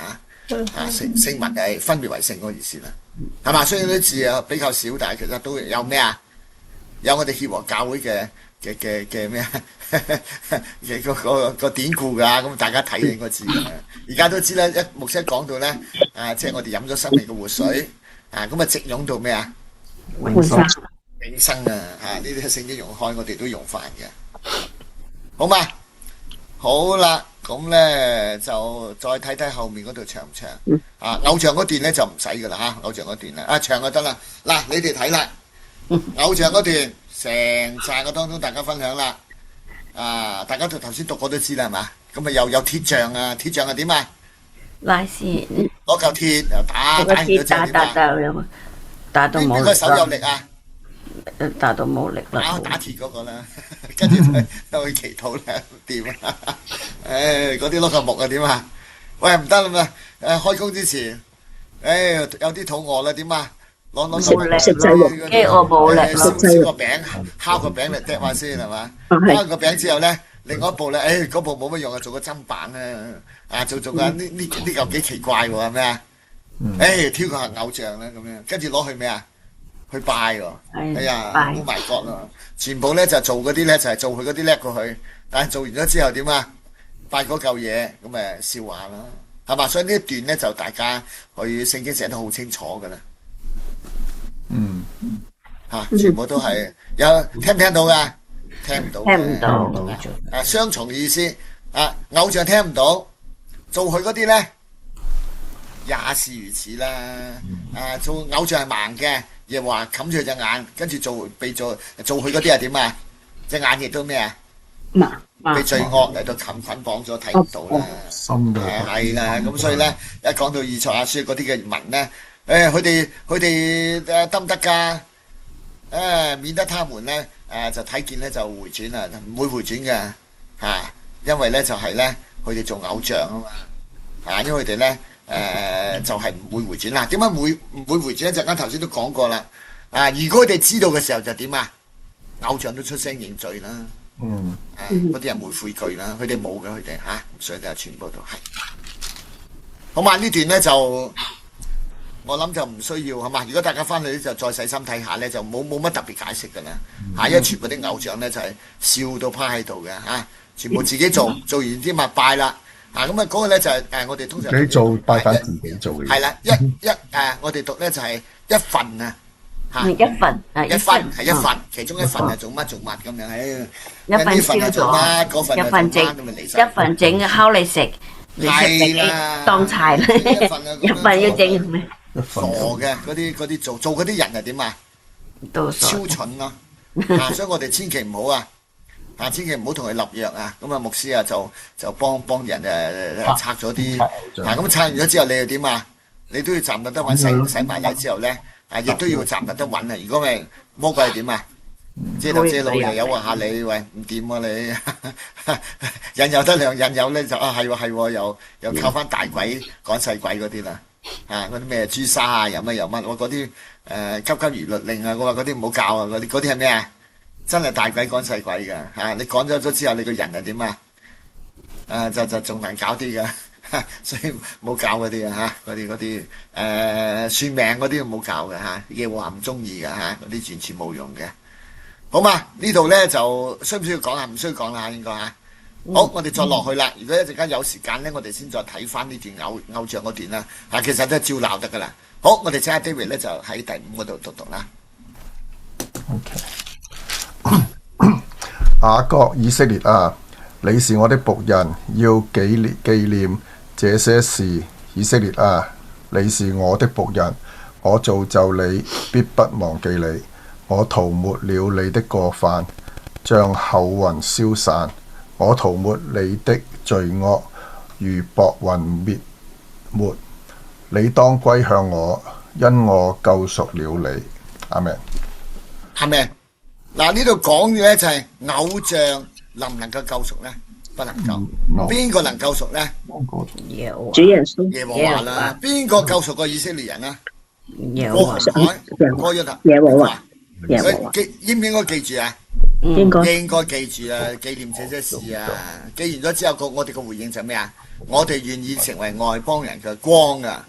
聖民係分別為聖嗰個意思啦，係嘛？雖然啲字啊比較少，但係其實都有咩啊？有我哋協和教會嘅咩啊？嘅個典故㗎，咁大家睇應該知㗎。而家都知啦，一牧師講到咧，即係我哋飲咗生命嘅活水，咁啊直湧到咩啊？永生啊！呢啲聖經用開，我哋都用翻嘅，好嘛？好啦，咁咧就再睇睇後面嗰度長唔長？偶像嗰段咧就唔使㗎啦嚇，偶像嗰段啦，長就得啦。嗱，你哋睇啦，偶像嗰段成扎嘅當中，大家分享啦。大家頭先讀過都知啦，係嘛？咁啊又有鐵杖啊，鐵杖係點啊？拉線攞嚿鐵又打完咗之後點啊？打到冇力。邊個手有力啊？打到冇力啦。打鐵嗰個啦，跟住就去祈禱啦，掂啊？嗰啲攞嚿木啊點啊？喂，唔得啦嘛！開工之前，有啲肚餓啦，點啊？攞食滯肉，飢餓冇力咯。燒個餅，烤個餅嚟掟下先係嘛？烤個餅之後咧，另外一步咧，嗰步冇乜用啊，做個砧板啦，做個呢嚿幾奇怪喎，係咩啊？挑個偶像啦咁樣，跟住攞去咩啊？去拜喎，哎呀，Oh my God啦！全部咧就做嗰啲咧就係做佢嗰啲叻過去，但係做完咗之後點啊？拜嗰嚿嘢咁誒笑話啦，係嘛？所以呢一段咧就大家去聖經寫得好清楚噶啦。全部都係有聽唔聽到㗎？聽唔到，聽唔到。雙重意思。偶像聽唔到，做佢嗰啲咧也是如此啦。做偶像係盲嘅，亦話冚住隻眼，跟住做佢嗰啲係點啊？隻眼亦都咩啊？被罪惡嚟到捆綁咗，睇唔到啦。係啦，咁所以咧，一講到以賽亞書嗰啲嘅文咧，佢哋得唔得㗎？免得他們咧就睇見咧就回轉啦，唔會回轉嘅因為咧就係咧佢哋做偶像啊嘛因為佢哋咧就係唔會回轉啦。點解唔會回轉？一陣間頭先都講過啦。如果佢哋知道嘅時候就點啊？偶像都出聲認罪啦。嗰啲人會悔懼啦，佢哋冇嘅，佢哋所以就全部都係。好嘛？呢段咧就。我諗就唔需要係嘛？如果大家翻去就再細心睇下咧，就冇乜特別解釋㗎啦因為全部啲偶像咧就係笑到趴喺度嘅全部自己做完啲咪拜啦咁嗰個咧就係我哋通常自己做拜翻自己做嘅。係啦，我哋讀咧就係一份一份係一份，其中一份係做乜咁樣一份燒咗，嗰份一份整，一份整烤你食，你食當柴啦，一份要整咩？傻嘅嗰啲做嗰啲人係點啊？超蠢咯所以我哋千祈唔好千祈唔好同佢立約咁牧師就幫人拆咗啲咁拆完咗之後你又點啊？你都要站立得穩，洗埋禮之後咧亦都要站立得穩如果咪魔鬼係點啊？遮頭遮腦又誘惑下你，喂唔掂你引誘得良，引誘咧就係喎又靠翻大鬼趕細鬼嗰啲啦嗰啲咩朱砂又乜我嗰啲急如律令我話嗰啲唔好教嗰啲係咩啊？真係大鬼趕細鬼㗎你趕咗之後你個人係點就仲難搞啲㗎所以唔好搞嗰啲嗰啲算命嗰啲唔好搞㗎耶和華唔中意㗎嗰啲完全冇用嘅。好嘛？呢度咧就需唔需要講啊？唔需要講啦應該好，我哋再落去啦。如果一陣間有時間咧，我哋先再睇翻呢段偶像嗰段啦。其實都係照鬧得噶啦。好，我哋請阿 David 咧就喺第5嗰度讀啦。雅各以色列啊，你是我的僕人，要紀念這些事。以色列啊，你是我的僕人，我造就你，必不忘記你。我塗抹了你的過犯，像厚雲消散。我塗抹你的罪惡，如薄雲滅沒。你當歸向我，因我救贖了你。阿們。係咪？嗱，呢度講嘅咧就係偶像能唔能夠救贖咧？不能夠。邊個能救贖咧？主耶穌，耶和華啦。邊個救贖過以色列人啊？耶和華，過約旦。耶和華，耶和華，應唔應該記住啊？應該應該記住啊，紀念這些事啊。記完咗之後，我哋個回應就係咩啊？我哋願意成為外邦人嘅光啊！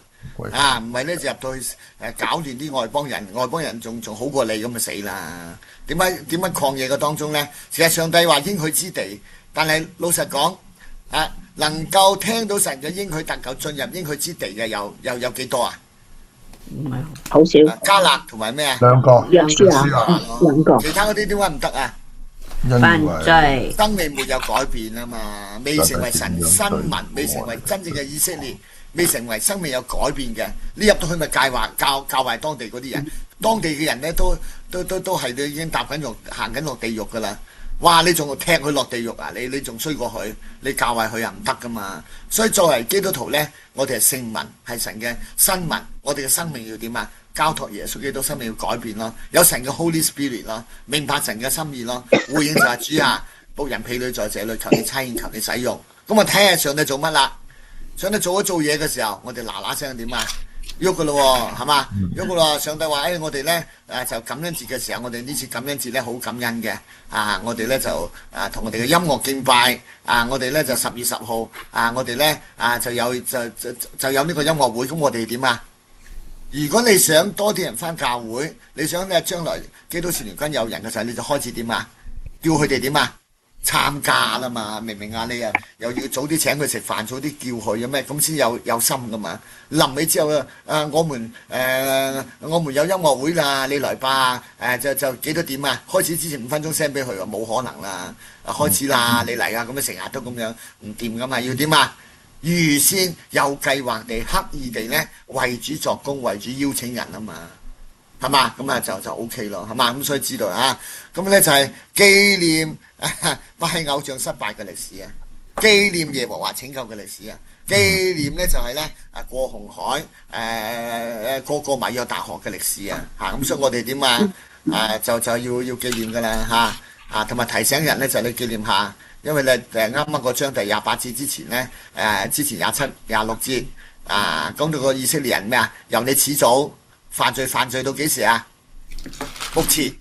啊，唔係咧就入到去搞亂啲外邦人，外邦人仲好過你咁就死啦！點解曠野嘅當中咧？其實上帝話應許之地，但係老實講，能夠聽到神嘅應許，能夠進入應許之地嘅有幾多啊？唔係好少，迦勒同埋咩啊？兩個，約書亞兩個，其他嗰啲點解唔得啊？犯罪，生命沒有改變啊嘛，未成為神新民，未成為真正嘅以色列，未成為生命有改變嘅，你入到去咪教壞當地嗰啲人，當地嘅人咧都係已經行緊落地獄噶啦。哇！你仲踢佢落地獄啊？你仲衰過佢，你教壞佢又唔得噶嘛。所以作為基督徒咧，我哋係聖民，係神嘅新民，我哋嘅生命要點啊？交託耶穌基督，生命要改變咯，有神嘅 Holy Spirit 咯，明白神嘅心意咯。回應就係主啊，僕人婢女在這裏，求你差遣，求你使用。咁我睇下上帝做乜啦？上帝做嘢嘅時候，我哋嗱聲點啊？喐噶咯喎，係嘛？喐噶咯。上帝話：我哋咧就感恩節嘅時候，我哋呢次感恩節咧好感恩嘅。我哋咧就同我哋嘅音樂敬拜。我哋咧就10月10號。我哋咧就有呢個音樂會。咁我哋點啊？如果你想多啲人返教會，你想咧將來基督少年軍有人嘅時候，你就開始點啊？叫佢哋點啊？參加啦嘛，明唔明啊？你又要早啲請佢食飯，早啲叫佢嘅咩？咁先有心噶嘛。臨尾之後我們有音樂會啦，你來吧。就幾多點啊？開始之前5分鐘 send 俾佢，冇可能啦。開始啦，你嚟啊！咁樣成日都咁樣唔掂噶嘛，要點啊？預先有計劃地、刻意地咧為主作工、為主邀請人啊嘛，係嘛？咁就 OK 咯，係嘛？咁所以知道啊，咁咧就係紀念拜偶像失敗嘅歷史啊，紀念耶和華拯救嘅歷史啊，紀念咧就係咧過紅海過米約大河嘅歷史啊，咁所以我哋點啊就要紀念噶啦同埋提醒人咧就你紀念下。因為咧啱啱嗰章第28節之前咧，之前27、26節講到個以色列人咩啊？由你始祖犯罪到幾時啊？目前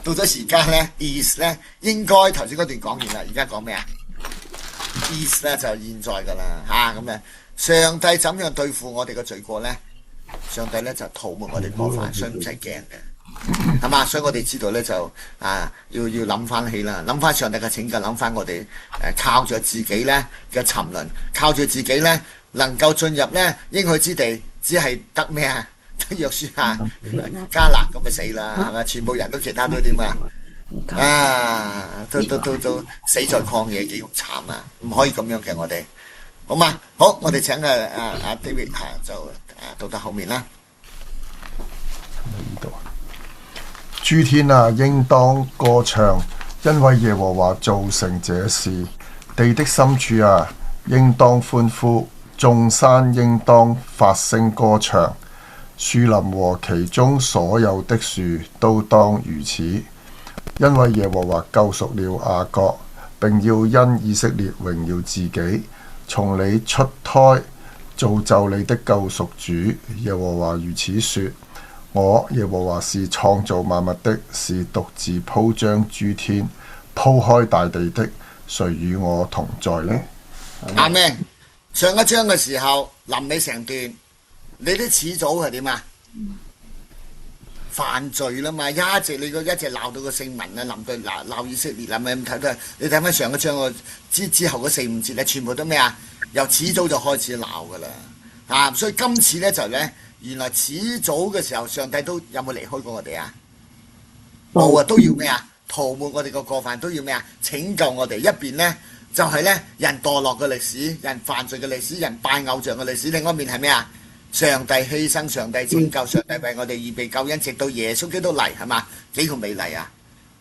到咗時間咧 ，is 咧應該頭先嗰段講完啦，而家講咩啊 ？is 咧就現在噶啦咁啊！上帝怎樣對付我哋嘅罪過咧？上帝咧就塗抹我哋過犯，所以唔使驚嘅。係嘛？所以我哋知道咧就要諗翻起啦，諗翻上帝嘅拯救，諗翻我哋靠住自己咧嘅沉淪，靠住自己咧能夠進入咧應許之地，只係得咩啊？得約書亞、迦勒咁咪死啦，係咪？全部人都其他都點都死在曠野，幾慘啊！唔可以咁樣嘅，我哋好嘛？好，我哋請David 就到得後面啦。諸天啊，應當歌唱，因為耶和華造成這事；地的深處啊，應當歡呼，眾山應當發聲歌唱，樹林和其中所有的樹都當如此，因為耶和華救贖了雅各，並要因以色列榮耀自己，從你出胎造就你的救贖主。耶和華如此說：我耶和華是創造萬物的，是獨自鋪張諸天、鋪開大地的，誰與我同在呢？阿們，上一章嘅時候臨尾成段，你啲始祖係點啊？犯罪啦嘛，一直鬧到個聖民啊，臨對鬧以色列啦，咪咁睇到？你睇翻上一章個之後嗰4、5節咧，全部都咩啊？由始祖就開始鬧噶啦，所以今次咧就咧。原來始祖嘅時候，上帝都有冇離開過我哋啊？冇啊，都要咩啊？塗抹我哋個過犯，都要咩啊？拯救我哋。一邊呢，就係呢人墮落嘅歷史，人犯罪嘅歷史，人拜偶像嘅歷史。另外一面係咩啊？上帝犧牲，上帝拯救，上帝為我哋預備救恩，直到耶穌基督嚟，係嘛？幾個美麗啊！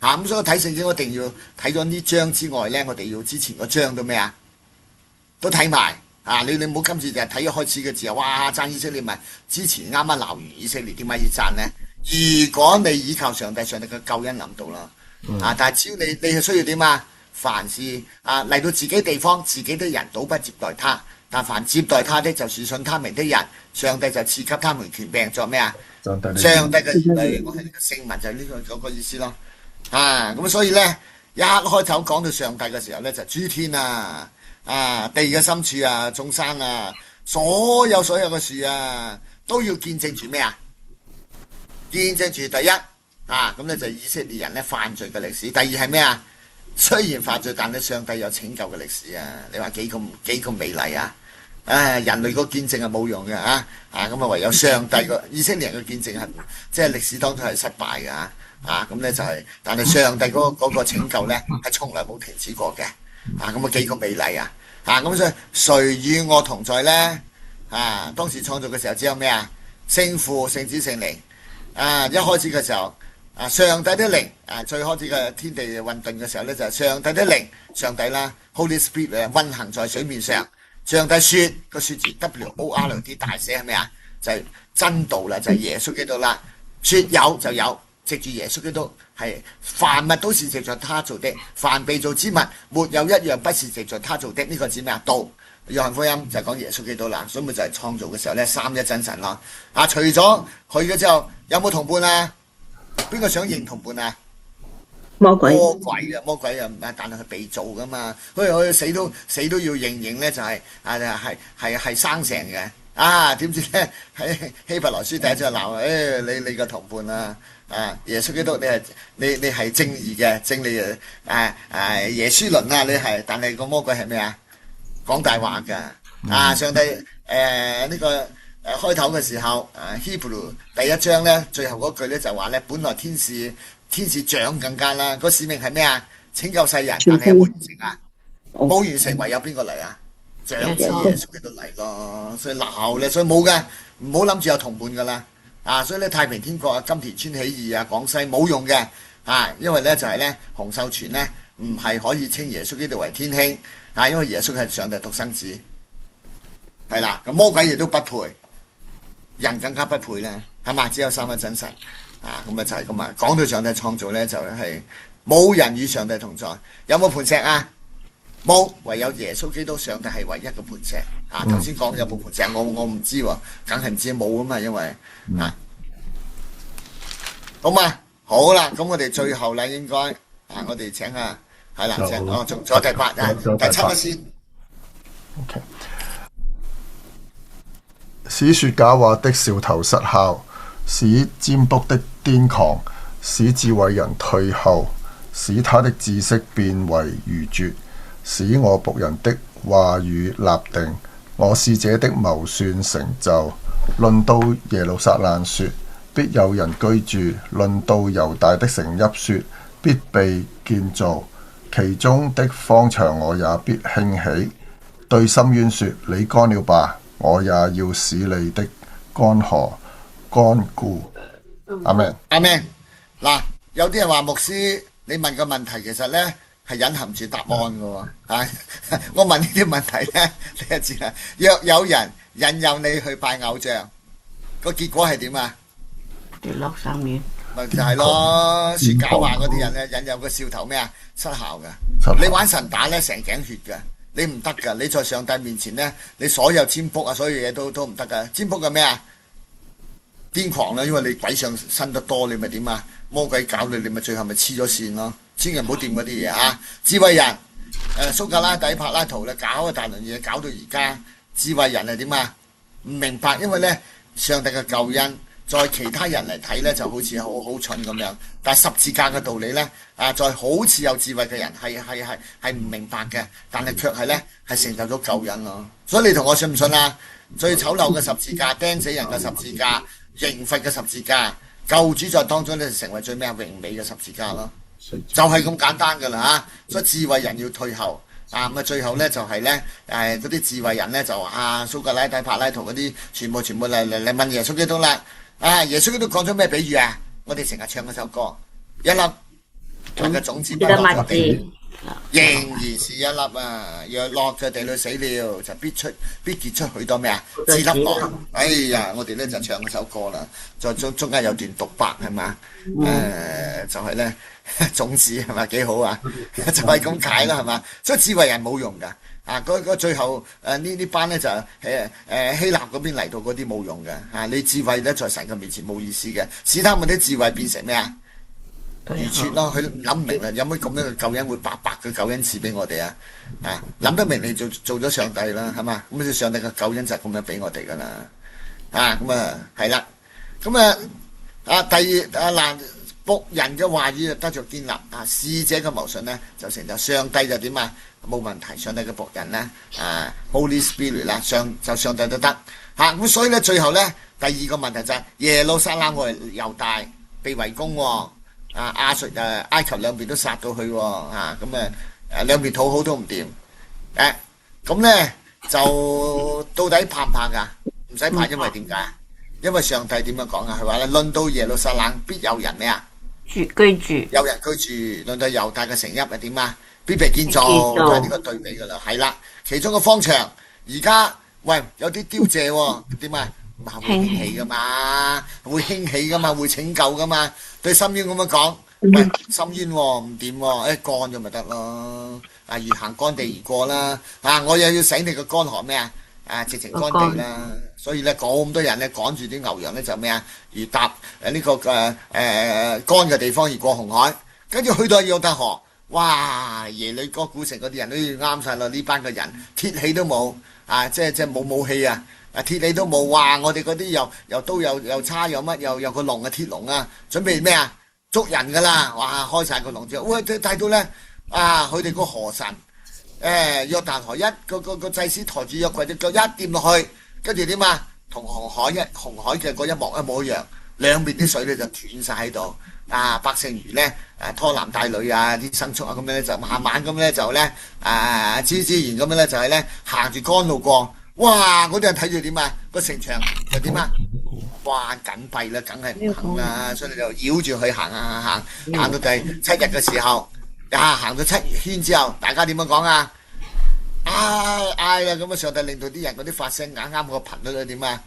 咁所以睇聖經我一定要睇咗呢章之外呢，我哋要之前個章到咩啊？都睇埋啊！你唔好今次就係睇一開始嘅字啊！哇，讚以色列咪之前啱啱鬧完以色列，點解要讚呢？如果你依靠上帝，上帝嘅救恩臨到啦，但係只要你係需要點啊？凡事嚟到自己地方，自己的人倒不接待他，但凡接待他的，就是信他名的人，上帝就賜給他們權柄作咩啊？上帝嘅兒女，我係你嘅聖民，就係呢個意思咯。咁所以呢，一開頭講到上帝嘅時候呢，就諸天啊，地嘅深處啊，眾山啊，所有嘅樹啊，都要見證住咩啊？見證住第一咁呢就以色列人呢犯罪嘅歷史，第二係咩啊？雖然犯罪，但係上帝有拯救嘅歷史啊！你話幾咁美麗啊！人類個見證係冇用嘅咁唯有上帝個以色列人嘅見證係即係歷史當中係失敗嘅咁呢就係，但係上帝嗰個拯救呢係從來冇停止過嘅咁幾咁美麗啊！咁所以誰與我同在呢？當時創造嘅時候只有咩啊？聖父、聖子、聖靈一開始嘅時候。上帝的靈最開始嘅天地混沌嘅時候呢，就係上帝的靈，上帝啦 ，Holy Spirit 運行在水面上。上帝說個說字 WORD 大寫係咩啊？就係真道啦，就係耶穌基督啦。說有就有，藉住耶穌基督係凡物都是藉着他做的，凡被造之物沒有一樣不是藉着他做的。呢個指咩啊？道。約翰福音就係講耶穌基督啦，所以咪就係創造嘅時候呢，三一真神咯。除咗佢嘅之後，有冇同伴啊？邊個想認同伴啊？魔鬼啊！但係佢被造噶嘛，佢死都要認咧，就係係生成嘅點知咧喺希伯來書第一章鬧你個同伴耶穌基督你係正義嘅正理耶穌倫你係，但係個魔鬼係咩啊？講大話㗎上帝呢個。開頭嘅時候Hebrew 第一章呢，最後嗰句呢就話呢，本來天使長更加啦，個使命係咩啊？拯救世人，但係冇完成冇完成，唯有邊個嚟啊？長子耶穌基督嚟咯，所以鬧咧，所以冇嘅，唔好諗住有同伴噶啦所以呢，太平天國金田村起義廣西冇用嘅因為呢就係呢，洪秀全呢唔係可以稱耶穌基督為天兄因為耶穌係上帝獨生子，係啦，咁魔鬼亦都不配。人更加不配啦，係嘛？只有三一真神咁就係咁啊！講到上帝創造呢，就係冇人與上帝同在。有冇磐石啊？冇，唯有耶穌基督，上帝係唯一嘅磐石頭先講有冇磐石，我唔知喎，梗係唔知冇啊嘛，因為好嘛，好啦，咁我哋最後啦，應該我哋請係啦，仲有第八第七先。OK。使說假話的兆頭失效，使占卜的癲狂，使智慧人退後，使他的知識變為愚拙，使我僕人的話語立定，我使者的謀算成就。論到耶路撒冷說，必有人居住；論到猶大的城邑說，必被建造。其中的荒場我也必興起。對深淵說，你乾了吧，我也要使你的乾河乾固。阿們，阿們。嗱，有啲人話牧師，你問個問題其實呢係隱含住答案嘅喎。我問呢啲問題呢，你就知啦。若有人引誘你去拜偶像，個結果係點啊？跌落深淵。咪就係咯，説假話嗰啲人呢，引誘個兆頭咩啊？失效嘅。你玩神打呢，成頸血嘅。你唔得噶，你在上帝面前呢，你所有占卜所有嘢都唔得噶。占卜嘅咩啊？癲狂啦，因為你鬼上身得多，你咪點啊？魔鬼搞你，你咪最後咪黐咗線咯。千祈唔好掂嗰啲嘢智慧人蘇格拉底、柏拉圖咧搞個大輪嘢，搞到而家智慧人係點啊？唔明白，因為呢，上帝嘅救恩，在其他人嚟睇呢，就好似好蠢咁樣，但係十字架嘅道理呢，在好似有智慧嘅人係唔明白嘅，但係卻係呢，係成就咗救恩咯。所以你同我信唔信啊？最醜陋嘅十字架，釘死人嘅十字架，刑罰嘅十字架，救主在當中呢，就成為最咩榮美嘅十字架咯。就係咁簡單噶啦所以智慧人要退後，咁啊，最後咧就係咧嗰啲智慧人咧就蘇格拉底、柏拉圖嗰啲全部嚟問耶穌基督啦。耶穌基督講咗咩比喻啊？我哋成日唱嗰首歌，一粒嘅種子不落在地，仍然是一粒啊！若落在地裏死了，就必結出許多咩啊？子粒來。哎呀，我哋咧就唱嗰首歌啦，再中間有段獨白係嘛？就係咧種子係咪幾好啊？就係咁解啦係嘛？所以智慧人冇用㗎。嗰最後呢班咧就希臘嗰邊嚟到嗰啲冇用嘅。你智慧咧在神嘅面前冇意思嘅，使他們啲智慧變成咩啊？愚拙咯，佢諗唔明啦，有乜咁樣嘅救恩會白白嘅救恩賜俾我哋啊？諗得明你做咗上帝啦，係嘛？咁上帝嘅救恩就係咁樣俾我哋噶啦。咁啊係啦，咁第二嗱僕人嘅話語就得着建立，使者嘅謀信咧就成就，上帝就點啊？冇問題，上帝嘅僕人咧Holy Spirit 啦，上帝都得咁所以咧最後咧第二個問題就係耶路撒冷和猶大被圍攻喎。亞述埃及兩邊都殺到去喎，兩邊討好都唔掂，咁咧就到底怕唔怕㗎？唔使怕，因為點解？因為上帝點樣講啊？佢話咧，論到耶路撒冷必有人咩啊？居住，有人居住。論到猶大嘅城邑係點啊？必被建造，都係呢個對比㗎啦。係啦，其中個方場而家喂有啲凋謝喎，點啊？會興起㗎嘛，會興起㗎嘛，會拯救㗎嘛。對深淵咁樣講，喂，深淵唔掂喎，乾咗咪得咯。如行乾地而過啦。我又要使你個乾河咩啊？直情乾地啦。所以咧，咁多人咧趕住啲牛羊咧就咩啊？如搭呢個乾嘅地方而過紅海，跟住去到約旦河，哇！耶利哥古城嗰啲人都啱晒啦，呢班嘅人鐵器都冇，即係冇武器啊！鐵器都冇，哇！我哋嗰啲又刀又叉又乜又個籠鐵籠啊，準備咩啊？捉人噶啦！哇！開晒個籠之後，喂！睇到咧佢哋個河神約旦河個祭司抬住約櫃隻腳一掂落去，跟住點啊？同紅海嘅嗰一幕一模一樣，兩邊啲水咧就斷晒喺度。百姓魚咧拖男帶女啲牲畜咁樣咧就慢慢咁咧就咧自然咁樣咧就係咧行住乾路過。哇！嗰啲人睇住點啊？個城牆就點啊？哇！緊閉啦，梗係唔行啦，所以你就繞住去行到第7日嘅時候，行到7圈之後，大家點樣講啊？嗌啦！咁上帝令到啲人嗰啲發聲啱個頻率點啊？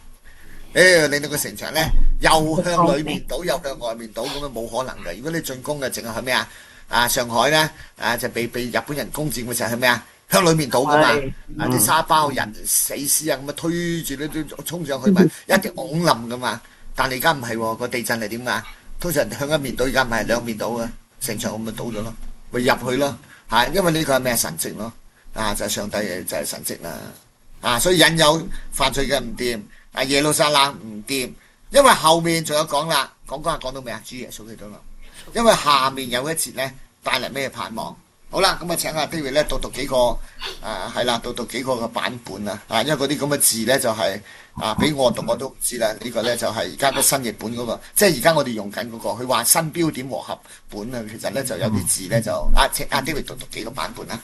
令到個城牆咧又向裏面倒，又向外面倒，咁樣冇可能嘅。如果你進攻嘅淨係去咩啊？上海咧就被日本人攻佔嘅時候係咩啊？向裏面倒噶嘛，啲沙包人死屍咁推住你都衝上去咪一直拱冧噶嘛。但係而家唔係喎，個地震係點啊？通常向一面倒，而家唔係兩面倒嘅，城牆咁咪倒咗咯，咪入去咯。因為呢個係咩神蹟咯？就係上帝就係神蹟啦。所以引誘犯罪嘅唔掂，耶路撒冷唔掂，因為後面仲有講啦，講到未啊？主耶穌基督啦，因為下面有一節咧帶嚟咩盼望？好啦，咁請阿 David 咧讀幾個係啦，讀幾個嘅版本因為嗰啲咁嘅字咧就係俾我讀我都唔知啦。呢個咧就係而家個新譯本嗰個，即係而家我哋用緊嗰個。佢話新標點和合本啊，其實咧就有啲字咧就請阿 David 讀幾個版本啦。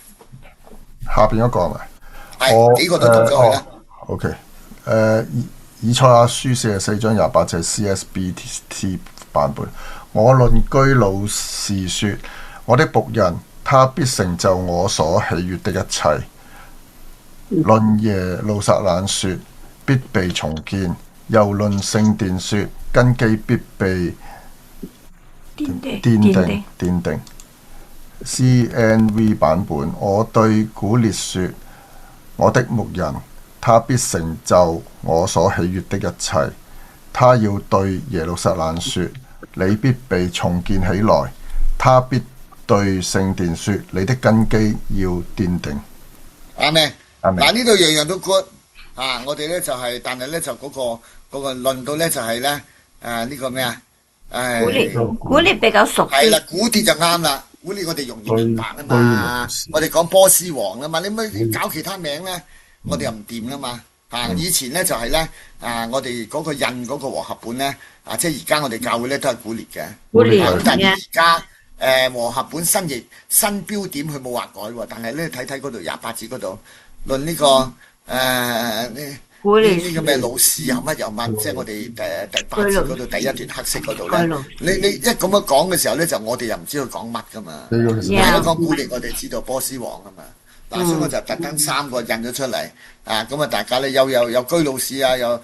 下邊一個係咪？係幾個都讀咗佢啦。OK，以賽亞書44章28就係 CSBT 版本。我論居魯士說，我的僕人，他必成就我所喜悅的一切。論耶路撒冷說，必被重建；又論聖殿說，根基必被奠定。CNV 版本，我對古列說，我的牧人，他必成就我所喜悅的一切。他要對耶路撒冷說，你必被重建起來。他必對聖殿說，你的根基要奠定。阿咩？嗱，呢度樣樣都 good 我哋咧就係，但係咧就嗰個論到咧就係咧呢個咩啊？古列比較熟啲。係啦，古列就啱啦。古列我哋容易明白啊嘛。我哋講波斯王啊嘛，你咪搞其他名咧，我哋又唔掂啊嘛。以前咧就係咧我哋嗰個印嗰個和合本咧即係而家我哋教會咧都係古列嘅。古列但係而家和合本新譯新標點佢冇話改喎，但係咧睇睇嗰度28節嗰度論呢、個呢個咩老師有乜有乜，即係我哋第8節嗰度第一段黑色嗰度咧，你一咁樣講嘅時候咧，就我哋又唔知佢講乜噶嘛。但係講古列，我哋知道波斯王啊嘛。嗱，所以我就特登3個印咗出嚟，咁啊大家咧有居魯士啊，有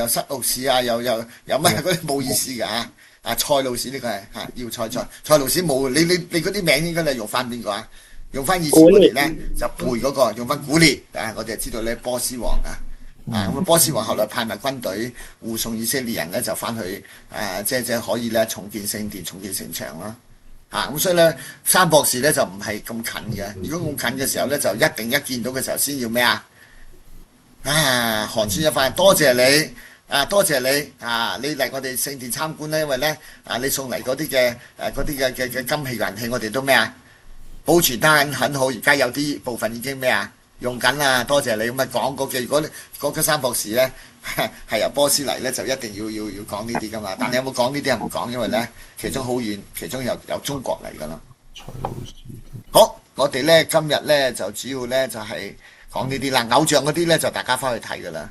塞魯士啊，有乜嗰啲冇意思㗎蔡魯士呢個係要蔡魯士冇，你嗰啲名應該你用翻邊個啊？用翻以前我哋咧就背嗰個，用翻古列我哋就知道咧波斯王咁波斯王後來派埋軍隊護送以色列人咧就翻去即係可以咧重建聖殿、重建城牆啦。咁所以咧，三博士咧就唔係咁近嘅。如果咁近嘅時候咧，就一定一見到嘅時候先要咩寒暄一番，多謝你多謝你你嚟我哋聖殿參觀咧，因為咧你送嚟嗰啲嘅金器銀器，我哋都咩保存得很好。而家有啲部分已經咩用緊啦，多謝你咁講嗰句。如果嗰個三博士咧係由波斯嚟咧，就一定要講呢啲噶嘛。但係有冇講呢啲啊？唔講，因為咧其中好遠，其中由中國嚟噶啦。好，我哋咧今日咧就主要咧就係講呢啲啦。偶像嗰啲咧就大家翻去睇噶啦。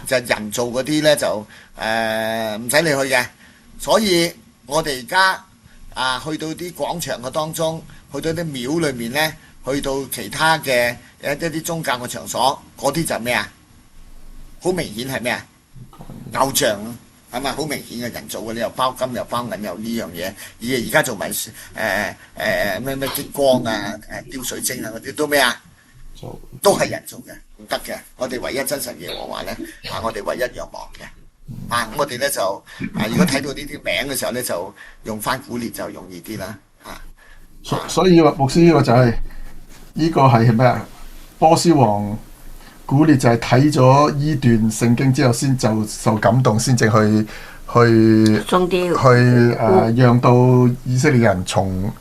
就人造嗰啲咧就唔使你去嘅。所以我哋而家去到啲廣場嘅當中，去到啲廟裏面咧，去到其他嘅一啲宗教嘅場所，嗰啲就咩好明顯係咩偶像咯，係咪好明顯嘅人造嘅？你又包金又包銀又呢樣嘢，而家做埋咩激光雕水晶嗰啲都咩都係人造嘅，唔得嘅。我哋唯一真神耶和華咧我哋唯一仰望嘅咁我哋咧就如果睇到呢啲名嘅時候咧，就用翻古列就容易啲啦所以牧師呢個就係呢個係咩波斯王古列就係睇咗依段聖經之後，先就受感動，先至去讓到以色列人從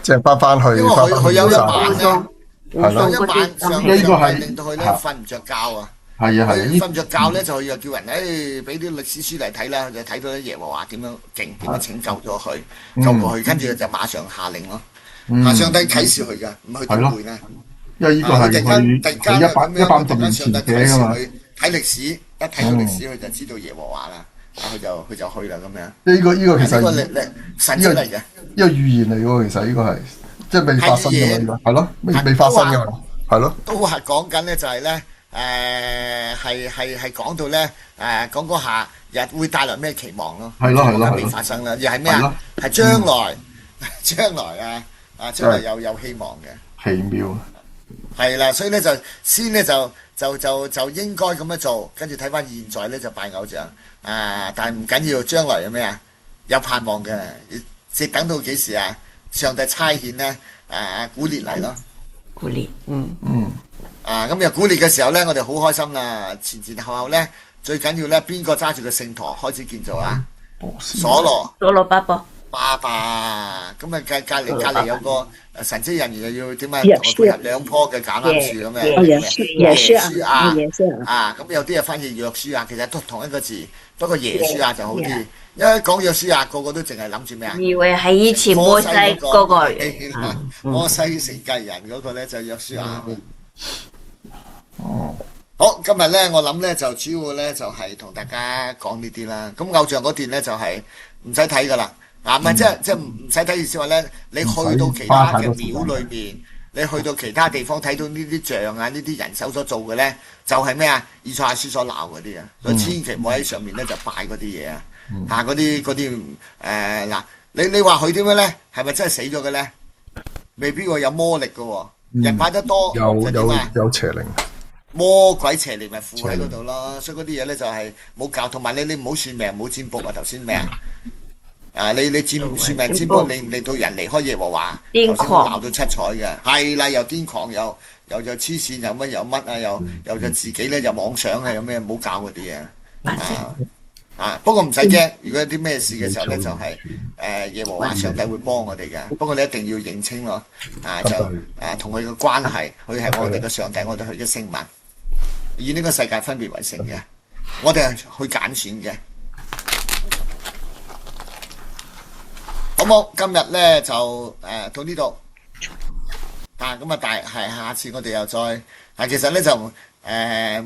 即係翻去。因為佢有一晚咧，有一晚上呢個係令到佢咧瞓唔着覺瞓唔着覺咧就又叫人俾啲歷史書嚟睇啦，就睇到耶和華點樣勁，點樣拯救咗佢救過去，跟住就馬上下令咯。上帝啟示佢㗎，唔去點會咧？因為呢個係佢100年前嘅㗎嘛。睇歷史，一睇到歷史佢就知道耶和華啦，佢就去啦咁樣。呢個其實神出嚟嘅，呢個預言嚟喎。其實呢個係即係未發生嘅嘛，係咯，未發生嘅嘛，係咯。都係講緊咧，就係咧係講到咧講嗰下日會帶來咩期望咯？係咯，未發生啦，而係咩係將來將來有希望嘅，奇妙。係啦，所以咧就先咧就應該咁樣做，跟住睇翻現在咧就拜偶像但係唔緊要，將來有咩有盼望嘅，直等到幾時上帝差遣咧古列嚟咯，古列咁又古列嘅時候咧，我哋好開心啦，前後咧最緊要咧邊個揸住個聖舵開始建造所羅巴爸，咁隔離有個神職人員又要點配合2棵嘅橄欖樹咁咁有啲翻譯約書亞，其實都同一個字，不過耶書亞就好啲，因為講約書亞個個都淨係諗住咩以為係以前摩西嗰個摩西承繼人嗰個咧就約書亞。好，今日咧我諗咧就主要咧就係同大家講呢啲啦。咁偶像嗰段咧就係唔使睇噶啦。唔係即係唔使睇，意思話咧，你去到其他嘅廟裏面，你去到其他地方睇到呢啲像呢啲人手所做嘅咧，就係咩以賽亞書所鬧嗰啲所以千祈唔好喺上面咧就拜嗰啲嘢嗰啲嗱，你話佢點樣咧？係咪真係死咗嘅咧？未必會有魔力嘅喎，人拜得多有邪靈，魔鬼邪靈咪附喺嗰度咯。所以嗰啲嘢咧就係冇教，同埋你唔好算命，唔好占卜頭先咩你算命占卜，令到人離開耶和華，頭先鬧到七彩嘅，係啦，又癲狂，又黐線，又乜又就自己咧又妄想有咩唔好搞嗰啲嘢不過唔使驚，如果有啲咩事嘅時候咧，就係耶和華上帝會幫我哋嘅。不過你一定要認清咯，同佢嘅關係，佢係我哋嘅上帝，我哋佢嘅聖民，以呢個世界分別為聖嘅，我哋係去揀選嘅。好，冇？今日咧就到呢度。咁啊，下次我哋又再其實咧就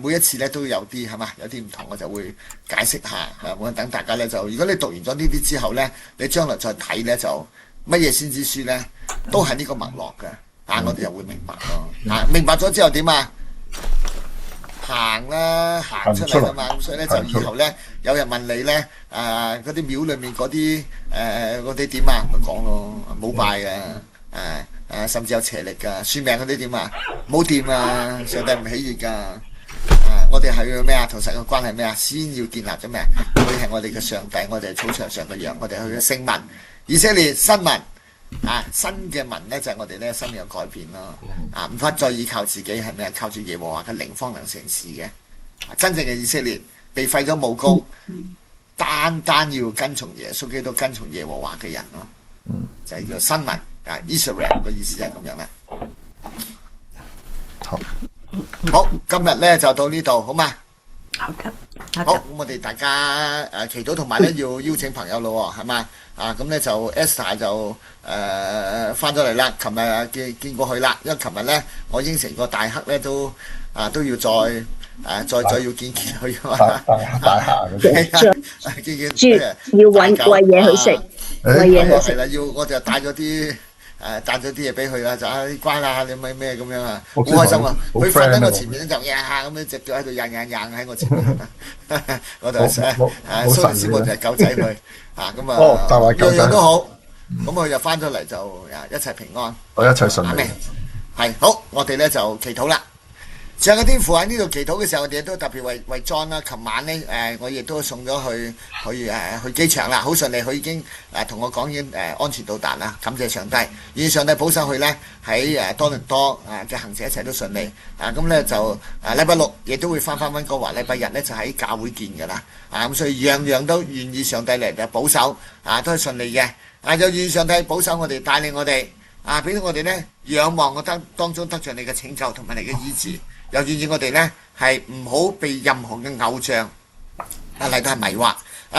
每一次咧都有啲係嘛，有啲唔同，我就會解釋下我等大家咧就，如果你讀完咗呢啲之後咧，你將來再睇咧就乜嘢先知書咧，都係呢個脈絡嘅，我哋又會明白咯。明白咗之後點啊？行啦，行出嚟啊嘛，咁所以咧就以後咧有人問你咧嗰啲廟裏面嗰啲嗰啲點啊，咪講咯，冇拜嘅，甚至有邪力噶，算命嗰啲點啊，冇掂啊，上帝唔喜悅噶。我哋係要咩啊？同神嘅關係咩啊？先要建立咗咩？佢係我哋嘅上帝，我哋係草場上嘅羊，我哋係佢嘅聖民，以色列新民。新嘅民咧就係我哋咧生命嘅改變咯。唔怕再依靠自己，係咩？靠住耶和華嘅靈方能成事嘅。真正嘅以色列被廢咗武功，單要跟從耶穌基督，跟從耶和華嘅人咯。就係叫新民Israel 嘅意思係咁樣啦。好，今日咧就到呢度，好嘛？好嘅。好，咁我哋大家祈禱同埋咧要邀請朋友咯，係嘛？咁咧就 Esther 就翻咗嚟啦，琴日見過佢啦，因為琴日咧我應承個大黑咧都要再要見佢啊嘛，大廈嗰啲，見要餵嘢佢食，餵嘢佢食。係啦，我就帶咗啲嘢俾佢啦，就乖啦，你咪咩咁樣啊，好開心啊！佢瞓喺我前面就呀咁樣隻腳喺度扔喺我前面，我就蘇小妹就係狗仔佢咁啊，樣樣都好，咁佢就翻咗嚟就一齊平安，我一齊順利。係好，我哋咧就祈禱啦。上個天父喺呢度祈禱嘅時候，我哋都特別為 John 啦。琴晚咧我亦都送咗去機場啦，好順利。佢已經同我講已經安全到達啦，感謝上帝。願上帝保守佢咧喺多倫多嘅行程一切都順利。咁咧就禮拜六亦都會翻溫哥華，禮拜日咧就喺教會見㗎啦。咁所以樣樣都願意上帝嚟保守都係順利嘅。就願上帝保守我哋，帶領我哋俾到我哋咧仰望我當中得着你嘅拯救同埋你嘅醫治。又願意我哋呢係唔好被任何嘅偶像嚟到係迷惑，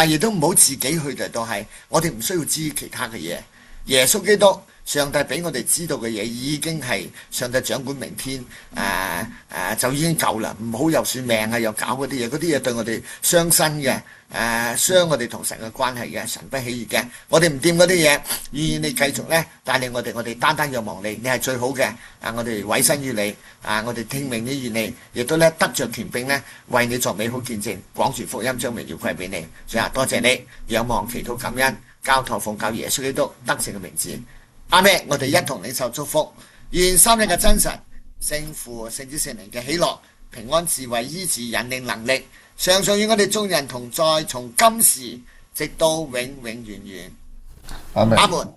亦都唔好自己去嚟到係，我哋唔需要知其他嘅嘢。耶穌基督，上帝俾我哋知道嘅嘢已經係上帝掌管明天，就已經夠啦。唔好又算命又搞嗰啲嘢對我哋傷身嘅，傷我哋同神嘅關係嘅，神不喜悅嘅。我哋唔掂嗰啲嘢，願意你繼續咧帶領我哋單單仰望你，你係最好嘅。我哋委身於你，我哋聽命於你，亦都咧得着權柄咧，為你作美好見證，廣傳福音，將榮耀歸俾你。最後多謝你，仰望祈禱感恩，交託奉教耶穌基督得勝嘅名字。阿們，我哋一同領受祝福，願三一嘅真神、聖父、聖子、聖靈嘅喜樂、平安、智慧、醫治、引領能力，常常與我哋眾人同在，從今時直到永永遠遠。阿們。阿們。